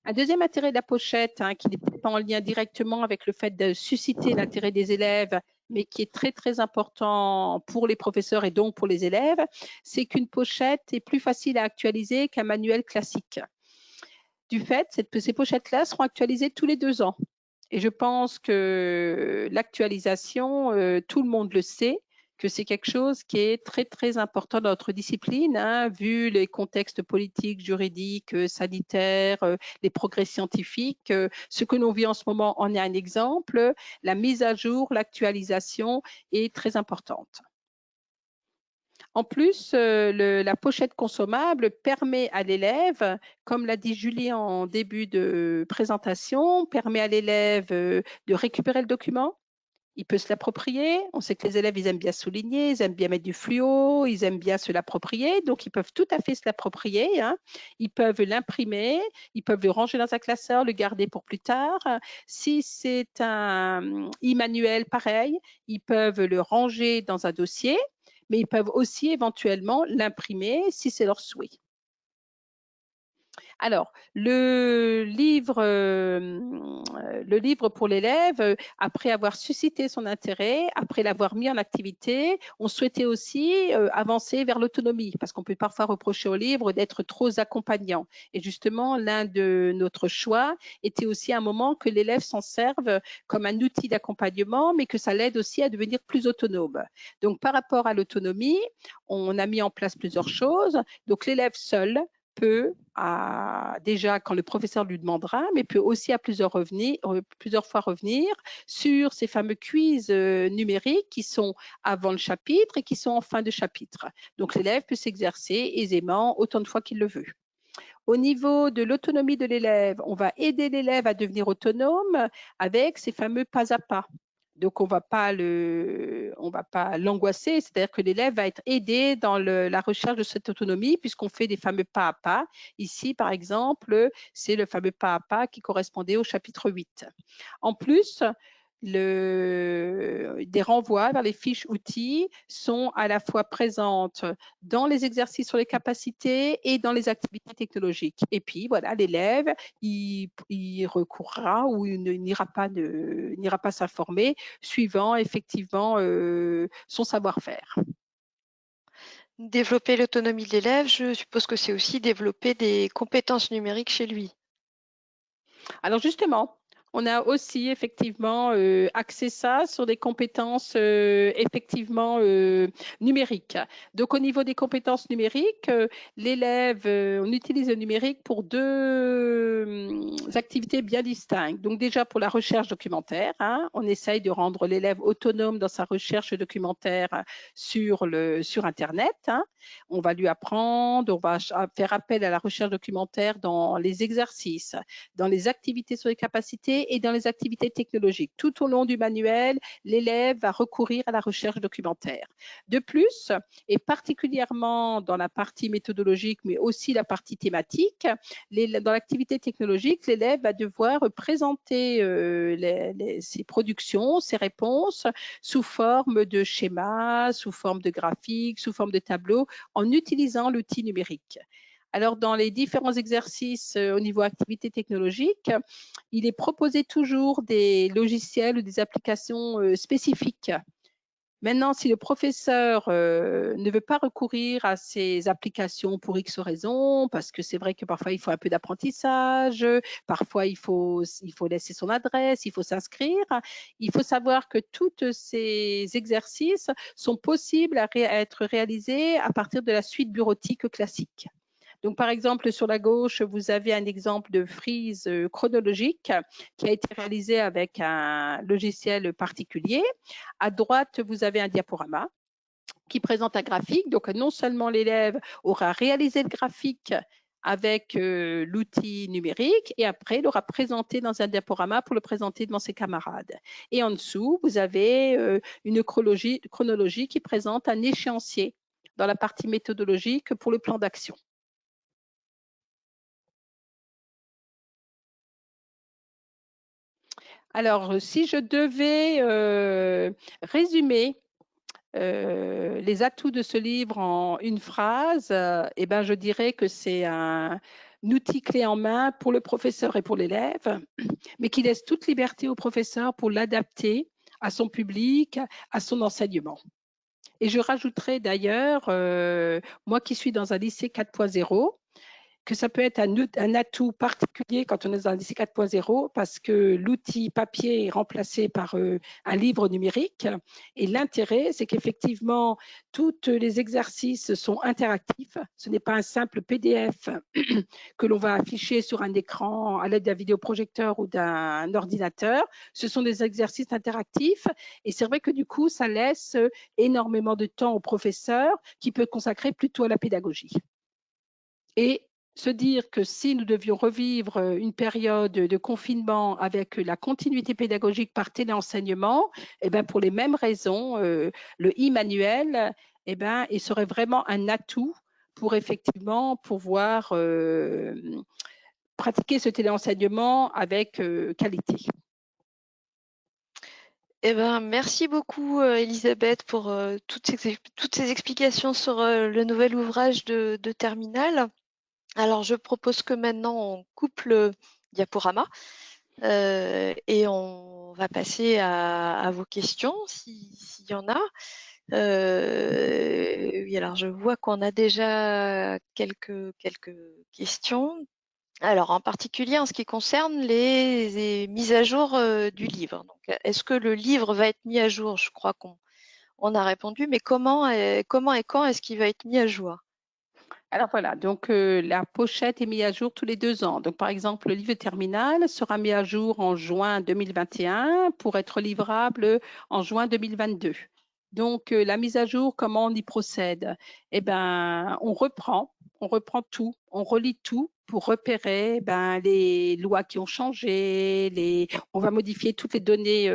Un deuxième intérêt de la pochette, hein, qui n'est peut-être pas en lien directement avec le fait de susciter l'intérêt des élèves, mais qui est très, très important pour les professeurs et donc pour les élèves, c'est qu'une pochette est plus facile à actualiser qu'un manuel classique. Du fait, ces pochettes-là seront actualisées tous les 2 ans. Et je pense que l'actualisation, tout le monde le sait, que c'est quelque chose qui est très, très important dans notre discipline, hein, vu les contextes politiques, juridiques, sanitaires, les progrès scientifiques. Ce que l'on vit en ce moment en est un exemple. La mise à jour, l'actualisation est très importante. En plus, la pochette consommable permet à l'élève, comme l'a dit Julie en début de présentation, permet à l'élève de récupérer le document. Il peut se l'approprier. On sait que les élèves, ils aiment bien souligner, ils aiment bien mettre du fluo, ils aiment bien se l'approprier. Donc, ils peuvent tout à fait se l'approprier, hein. Ils peuvent l'imprimer, ils peuvent le ranger dans un classeur, le garder pour plus tard. Si c'est un e-manuel, pareil, ils peuvent le ranger dans un dossier, mais ils peuvent aussi éventuellement l'imprimer si c'est leur souhait. Alors, le livre pour l'élève, après avoir suscité son intérêt, après l'avoir mis en activité, on souhaitait aussi avancer vers l'autonomie, parce qu'on peut parfois reprocher au livre d'être trop accompagnant. Et justement, l'un de notre choix était aussi un moment que l'élève s'en serve comme un outil d'accompagnement, mais que ça l'aide aussi à devenir plus autonome. Donc, par rapport à l'autonomie, on a mis en place plusieurs choses. Donc, l'élève seul peut, déjà quand le professeur lui demandera, mais peut aussi à plusieurs fois revenir sur ces fameux quiz numériques qui sont avant le chapitre et qui sont en fin de chapitre. Donc l'élève peut s'exercer aisément autant de fois qu'il le veut. Au niveau de l'autonomie de l'élève, on va aider l'élève à devenir autonome avec ces fameux pas à pas. Donc, on ne va pas l'angoisser, c'est-à-dire que l'élève va être aidé dans la recherche de cette autonomie puisqu'on fait des fameux pas à pas. Ici, par exemple, c'est le fameux pas à pas qui correspondait au chapitre 8. En plus, des renvois vers les fiches outils sont à la fois présentes dans les exercices sur les capacités et dans les activités technologiques. Et puis, voilà, l'élève, il recourra ou il n'ira pas s'informer suivant effectivement son savoir-faire. Développer l'autonomie de l'élève, je suppose que c'est aussi développer des compétences numériques chez lui. Alors justement, On a aussi effectivement axé ça sur des compétences effectivement numériques. Donc au niveau des compétences numériques, l'élève, on utilise le numérique pour deux activités bien distinctes. Donc déjà pour la recherche documentaire, hein, on essaye de rendre l'élève autonome dans sa recherche documentaire sur Internet. Hein. On va lui apprendre, on va faire appel à la recherche documentaire dans les exercices, dans les activités sur les capacités et dans les activités technologiques. Tout au long du manuel, l'élève va recourir à la recherche documentaire. De plus, et particulièrement dans la partie méthodologique, mais aussi la partie thématique, dans l'activité technologique, l'élève va devoir présenter ses productions, ses réponses sous forme de schémas, sous forme de graphiques, sous forme de tableaux, en utilisant l'outil numérique. Alors, dans les différents exercices au niveau activité technologique, il est proposé toujours des logiciels ou des applications spécifiques. Maintenant, si le professeur ne veut pas recourir à ces applications pour X raisons, parce que c'est vrai que parfois il faut un peu d'apprentissage, parfois il faut laisser son adresse, il faut s'inscrire, il faut savoir que tous ces exercices sont possibles à être réalisés à partir de la suite bureautique classique. Donc, par exemple, sur la gauche, vous avez un exemple de frise chronologique qui a été réalisé avec un logiciel particulier. À droite, vous avez un diaporama qui présente un graphique. Donc, non seulement l'élève aura réalisé le graphique avec l'outil numérique et après, il aura présenté dans un diaporama pour le présenter devant ses camarades. Et en dessous, vous avez une chronologie qui présente un échéancier dans la partie méthodologique pour le plan d'action. Alors, si je devais résumer les atouts de ce livre en une phrase, eh ben, je dirais que c'est un outil clé en main pour le professeur et pour l'élève, mais qui laisse toute liberté au professeur pour l'adapter à son public, à son enseignement. Et je rajouterais d'ailleurs, moi qui suis dans un lycée 4.0, que ça peut être un atout particulier quand on est dans un lycée 4.0 parce que l'outil papier est remplacé par un livre numérique. Et l'intérêt, c'est qu'effectivement, tous les exercices sont interactifs. Ce n'est pas un simple PDF que l'on va afficher sur un écran à l'aide d'un vidéoprojecteur ou d'un ordinateur. Ce sont des exercices interactifs. Et c'est vrai que du coup, ça laisse énormément de temps au professeur qui peut consacrer plutôt à la pédagogie. Et se dire que si nous devions revivre une période de confinement avec la continuité pédagogique par téléenseignement, eh ben pour les mêmes raisons, le e-manuel, eh ben, il serait vraiment un atout pour effectivement pouvoir pratiquer ce téléenseignement avec qualité. Eh ben, merci beaucoup, Elisabeth, pour toutes ces explications sur le nouvel ouvrage de Terminal. Alors, je propose que maintenant, on coupe le diaporama et on va passer à vos questions, s'il y en a. Oui, alors je vois qu'on a déjà quelques questions. Alors, en particulier en ce qui concerne les mises à jour du livre. Donc, est-ce que le livre va être mis à jour? Je crois qu'on a répondu, mais comment et quand est-ce qu'il va être mis à jour? Alors voilà, donc la pochette est mise à jour tous les 2 ans. Donc par exemple, le livre terminal sera mis à jour en juin 2021 pour être livrable en juin 2022. Donc la mise à jour, comment on y procède? Eh ben, on reprend tout, on relit tout pour repérer les lois qui ont changé, on va modifier toutes les données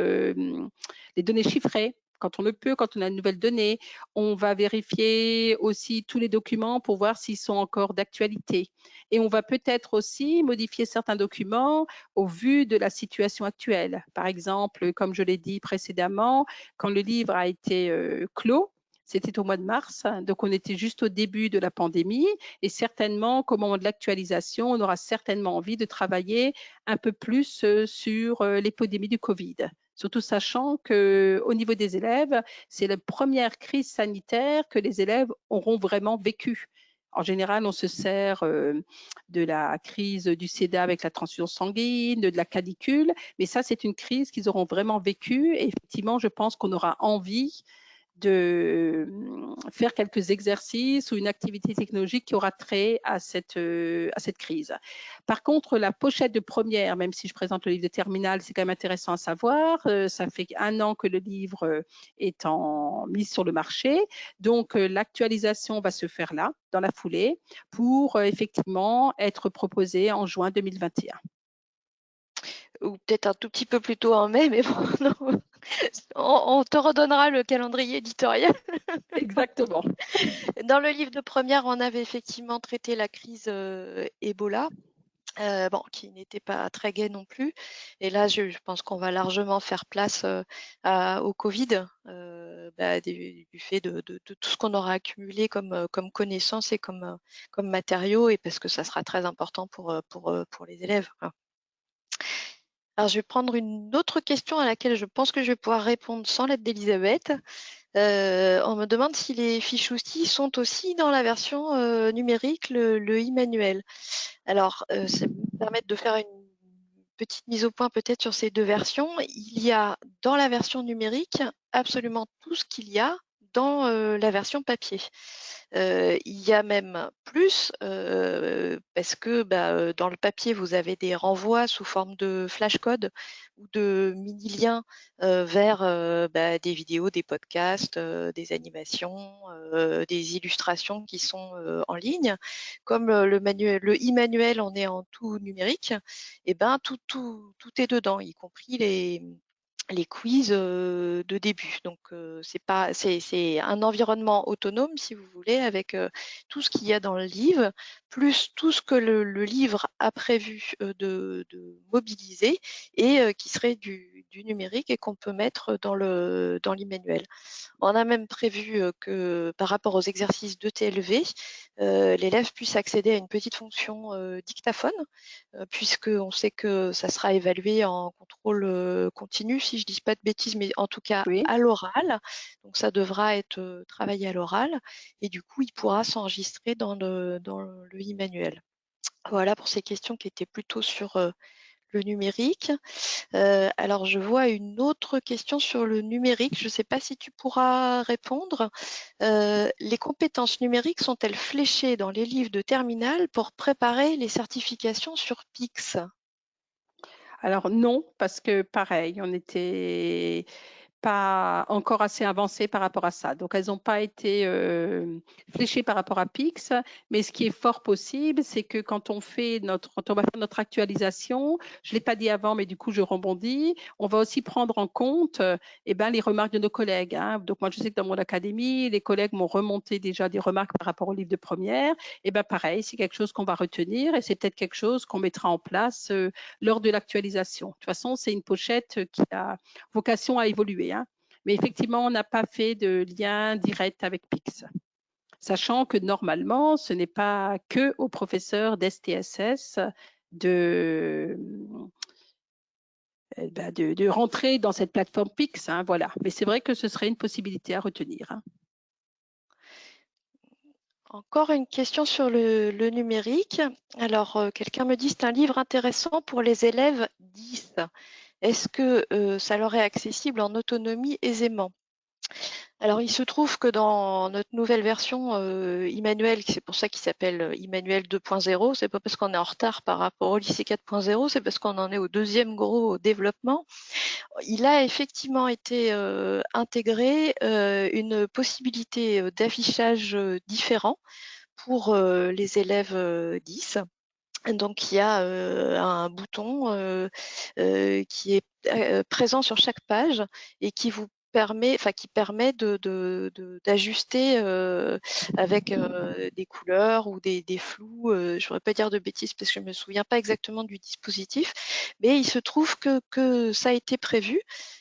chiffrées quand on le peut, quand on a une nouvelle donnée. On va vérifier aussi tous les documents pour voir s'ils sont encore d'actualité. Et on va peut-être aussi modifier certains documents au vu de la situation actuelle. Par exemple, comme je l'ai dit précédemment, quand le livre a été clos, c'était au mois de mars, donc on était juste au début de la pandémie et certainement qu'au moment de l'actualisation, on aura certainement envie de travailler un peu plus sur l'épidémie du Covid. Surtout sachant qu'au niveau des élèves, c'est la première crise sanitaire que les élèves auront vraiment vécue. En général, on se sert de la crise du sida avec la transfusion sanguine, de la canicule, mais ça, c'est une crise qu'ils auront vraiment vécue. Et effectivement, je pense qu'on aura envie de faire quelques exercices ou une activité technologique qui aura trait à cette crise. Par contre, la pochette de première, même si je présente le livre de terminale, c'est quand même intéressant à savoir. Ça fait 1 an que le livre est en mise sur le marché. Donc, l'actualisation va se faire là, dans la foulée, pour effectivement être proposée en juin 2021. Ou peut-être un tout petit peu plus tôt en mai, mais bon, non. On te redonnera le calendrier éditorial. Exactement. Dans le livre de première, on avait effectivement traité la crise Ebola. Bon, qui n'était pas très gai non plus. Et là, je pense qu'on va largement faire place au Covid, du fait de tout ce qu'on aura accumulé comme connaissances et comme matériaux, et parce que ça sera très important pour les élèves, quoi. Alors, je vais prendre une autre question à laquelle je pense que je vais pouvoir répondre sans l'aide d'Elisabeth. On me demande si les fiches outils sont aussi dans la version numérique, le e-manuel. Alors, ça me permet de faire une petite mise au point peut-être sur ces deux versions. Il y a dans la version numérique absolument tout ce qu'il y a dans la version papier. Il y a même plus, parce que dans le papier, vous avez des renvois sous forme de flashcode ou de mini-liens vers des vidéos, des podcasts, des animations, des illustrations qui sont en ligne. Comme le e-manuel, on est en tout numérique, et ben tout est dedans, y compris les quiz de début. Donc c'est un environnement autonome, si vous voulez, avec tout ce qu'il y a dans le livre, plus tout ce que le livre a prévu de mobiliser, et qui serait du numérique et qu'on peut mettre dans l'e-manuel. On a même prévu que par rapport aux exercices de TLV, l'élève puisse accéder à une petite fonction dictaphone, puisqu'on sait que ça sera évalué en contrôle continu, si je ne dis pas de bêtises, mais en tout cas Oui. à l'oral. Donc ça devra être travaillé à l'oral, et du coup, il pourra s'enregistrer dans le e-manuel. Voilà pour ces questions qui étaient plutôt sur le numérique. Alors, je vois une autre question sur le numérique. Je ne sais pas si tu pourras répondre. Les compétences numériques sont-elles fléchées dans les livres de terminale pour préparer les certifications sur PIX? Alors non, parce que pareil, on était pas encore assez avancées par rapport à ça. Donc, elles n'ont pas été fléchées par rapport à Pix. Mais ce qui est fort possible, c'est que quand on va faire notre actualisation, je ne l'ai pas dit avant, mais du coup, je rebondis, on va aussi prendre en compte les remarques de nos collègues, hein. Donc, moi, je sais que dans mon académie, les collègues m'ont remonté déjà des remarques par rapport au livre de première. Et bien, pareil, c'est quelque chose qu'on va retenir, et c'est peut-être quelque chose qu'on mettra en place lors de l'actualisation. De toute façon, c'est une pochette qui a vocation à évoluer, hein. Mais effectivement, on n'a pas fait de lien direct avec Pix, sachant que normalement, ce n'est pas que aux professeurs d'STSS de, de rentrer dans cette plateforme Pix, hein, voilà. Mais c'est vrai que ce serait une possibilité à retenir, hein. Encore une question sur le numérique. Alors, quelqu'un me dit, c'est un livre intéressant pour les élèves 10. Est-ce que ça leur est accessible en autonomie aisément? Alors, il se trouve que dans notre nouvelle version Emmanuel, c'est pour ça qu'il s'appelle Emmanuel 2.0, c'est pas parce qu'on est en retard par rapport au lycée 4.0, c'est parce qu'on en est au deuxième gros développement. Il a effectivement été intégré une possibilité d'affichage différent pour les élèves 10. Donc, il y a un bouton qui est présent sur chaque page et qui vous permet d'ajuster avec des couleurs ou des flous. Je ne voudrais pas dire de bêtises parce que je ne me souviens pas exactement du dispositif, mais il se trouve que ça a été prévu.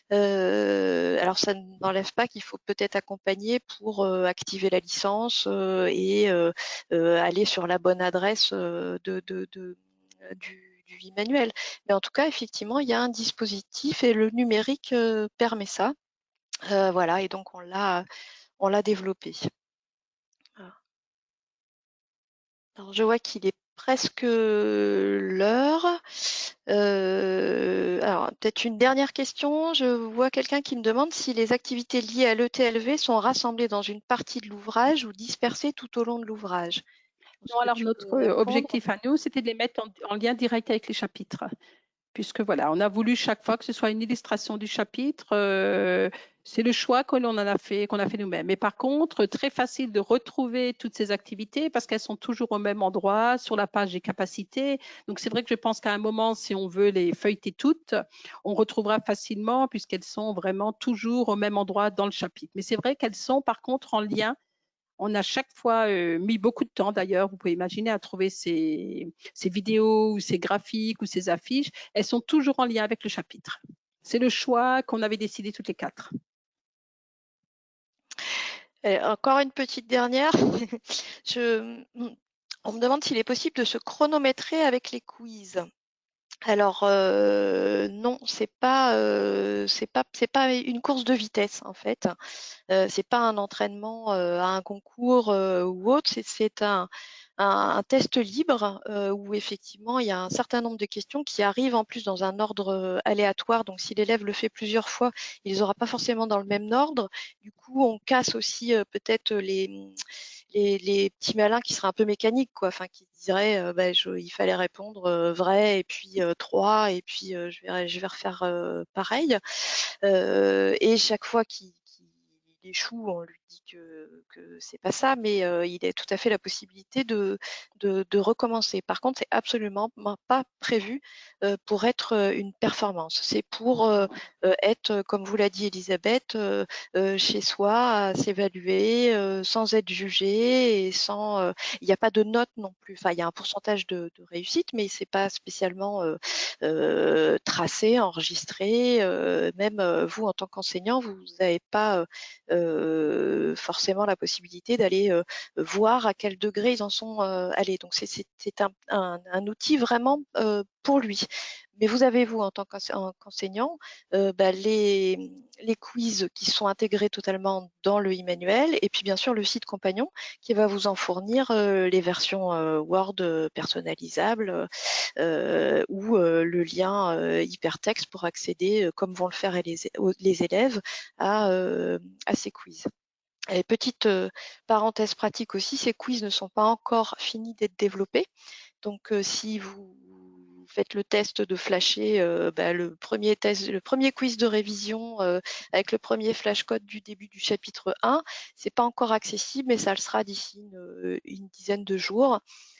Alors, ça n'enlève pas qu'il faut peut-être accompagner pour activer la licence et aller sur la bonne adresse du e-manuel. Mais en tout cas, effectivement, il y a un dispositif et le numérique permet ça. Voilà, et donc on l'a développé. Voilà. Alors, je vois qu'il est presque l'heure. Alors, peut-être une dernière question. Je vois quelqu'un qui me demande si les activités liées à l'ETLV sont rassemblées dans une partie de l'ouvrage ou dispersées tout au long de l'ouvrage. Est-ce Non, que alors tu notre peux répondre? objectif à nous, c'était de les mettre en lien direct avec les chapitres. Puisque voilà, on a voulu chaque fois que ce soit une illustration du chapitre. C'est le choix que l'on en a fait, qu'on a fait nous-mêmes. Mais par contre, très facile de retrouver toutes ces activités parce qu'elles sont toujours au même endroit sur la page des capacités. Donc c'est vrai que je pense qu'à un moment, si on veut les feuilleter toutes, on retrouvera facilement puisqu'elles sont vraiment toujours au même endroit dans le chapitre. Mais c'est vrai qu'elles sont par contre en lien. On a chaque fois mis beaucoup de temps d'ailleurs, vous pouvez imaginer, à trouver ces vidéos ou ces graphiques ou ces affiches. Elles sont toujours en lien avec le chapitre. C'est le choix qu'on avait décidé toutes les quatre. Et encore une petite dernière. On me demande s'il est possible de se chronométrer avec les quiz. Alors non, c'est pas une course de vitesse en fait. C'est pas un entraînement à un concours ou autre. C'est un test libre où effectivement il y a un certain nombre de questions qui arrivent en plus dans un ordre aléatoire. Donc si l'élève le fait plusieurs fois, il les aura pas forcément dans le même ordre. Du coup, on casse aussi peut-être les petits malins qui seraient un peu mécaniques, quoi, enfin qui diraient bah, il fallait répondre vrai et puis 3 et puis je vais refaire pareil. Et chaque fois qu'il échoue, on lui dit que c'est pas ça, mais il a tout à fait la possibilité de recommencer. Par contre, c'est absolument pas prévu pour être une performance. C'est pour être, comme vous l'a dit Elisabeth, chez soi, à s'évaluer sans être jugé et sans. Il n'y a pas de note non plus. Enfin, il y a un pourcentage de réussite, mais c'est pas spécialement tracé, enregistré. Même vous, en tant qu'enseignant, vous n'avez pas forcément la possibilité d'aller voir à quel degré ils en sont allés. Donc c'est un outil vraiment pour lui. Mais vous avez, vous, en tant qu'enseignant, bah, les quiz qui sont intégrés totalement dans le e-manuel et puis bien sûr le site compagnon qui va vous en fournir les versions Word personnalisables ou le lien hypertexte pour accéder, comme vont le faire les élèves, à ces quiz. Et petite parenthèse pratique aussi, ces quiz ne sont pas encore finis d'être développés. Donc, si vous faites le test de flasher bah, le premier quiz de révision avec le premier flashcode du début du chapitre 1, c'est pas encore accessible, mais ça le sera d'ici une dizaine de jours.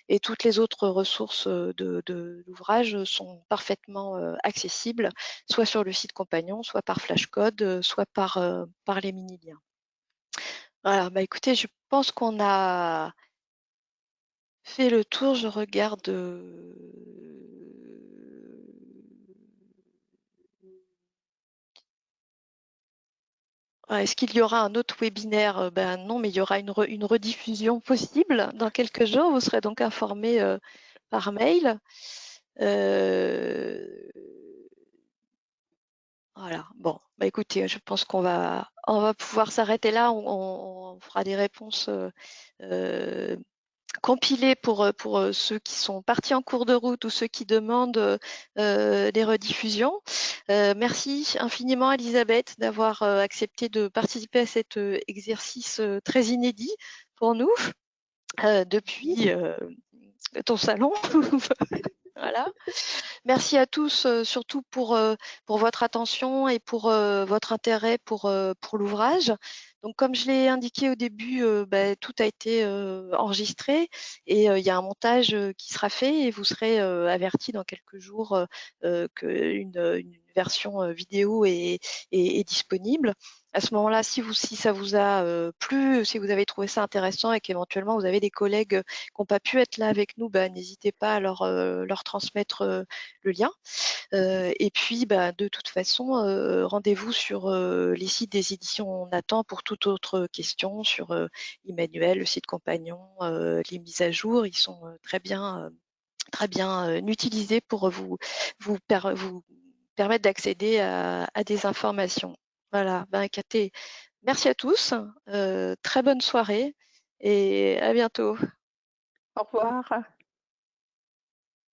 Et toutes les autres ressources de l'ouvrage sont parfaitement accessibles, soit sur le site compagnon, soit par flashcode, soit par les mini-liens. Voilà, bah écoutez, je pense qu'on a fait le tour. Je regarde. Est-ce qu'il y aura un autre webinaire? Ben non, mais il y aura une rediffusion possible dans quelques jours. Vous serez donc informé par mail. Euh, Voilà. Bon, bah écoutez, je pense qu'on va pouvoir s'arrêter là. On fera des réponses euh, compilées pour ceux qui sont partis en cours de route ou ceux qui demandent des rediffusions. Merci infiniment, Elisabeth, d'avoir accepté de participer à cet exercice très inédit pour nous depuis ton salon. Voilà. Merci à tous, surtout pour votre attention et pour votre intérêt pour l'ouvrage. Donc, comme je l'ai indiqué au début, bah, tout a été enregistré et il y a un montage qui sera fait et vous serez avertis dans quelques jours qu'une version vidéo est disponible. À ce moment-là, si ça vous a plu, si vous avez trouvé ça intéressant et qu'éventuellement vous avez des collègues qui n'ont pas pu être là avec nous, bah, n'hésitez pas à leur transmettre le lien. Et puis, bah, de toute façon, rendez-vous sur les sites des éditions Nathan pour toute autre question sur Emmanuel, le site compagnon, les mises à jour. Ils sont très bien utilisés pour vous permettre d'accéder à des informations. Voilà, ben, Katé, merci à tous, très bonne soirée et à bientôt. Au revoir.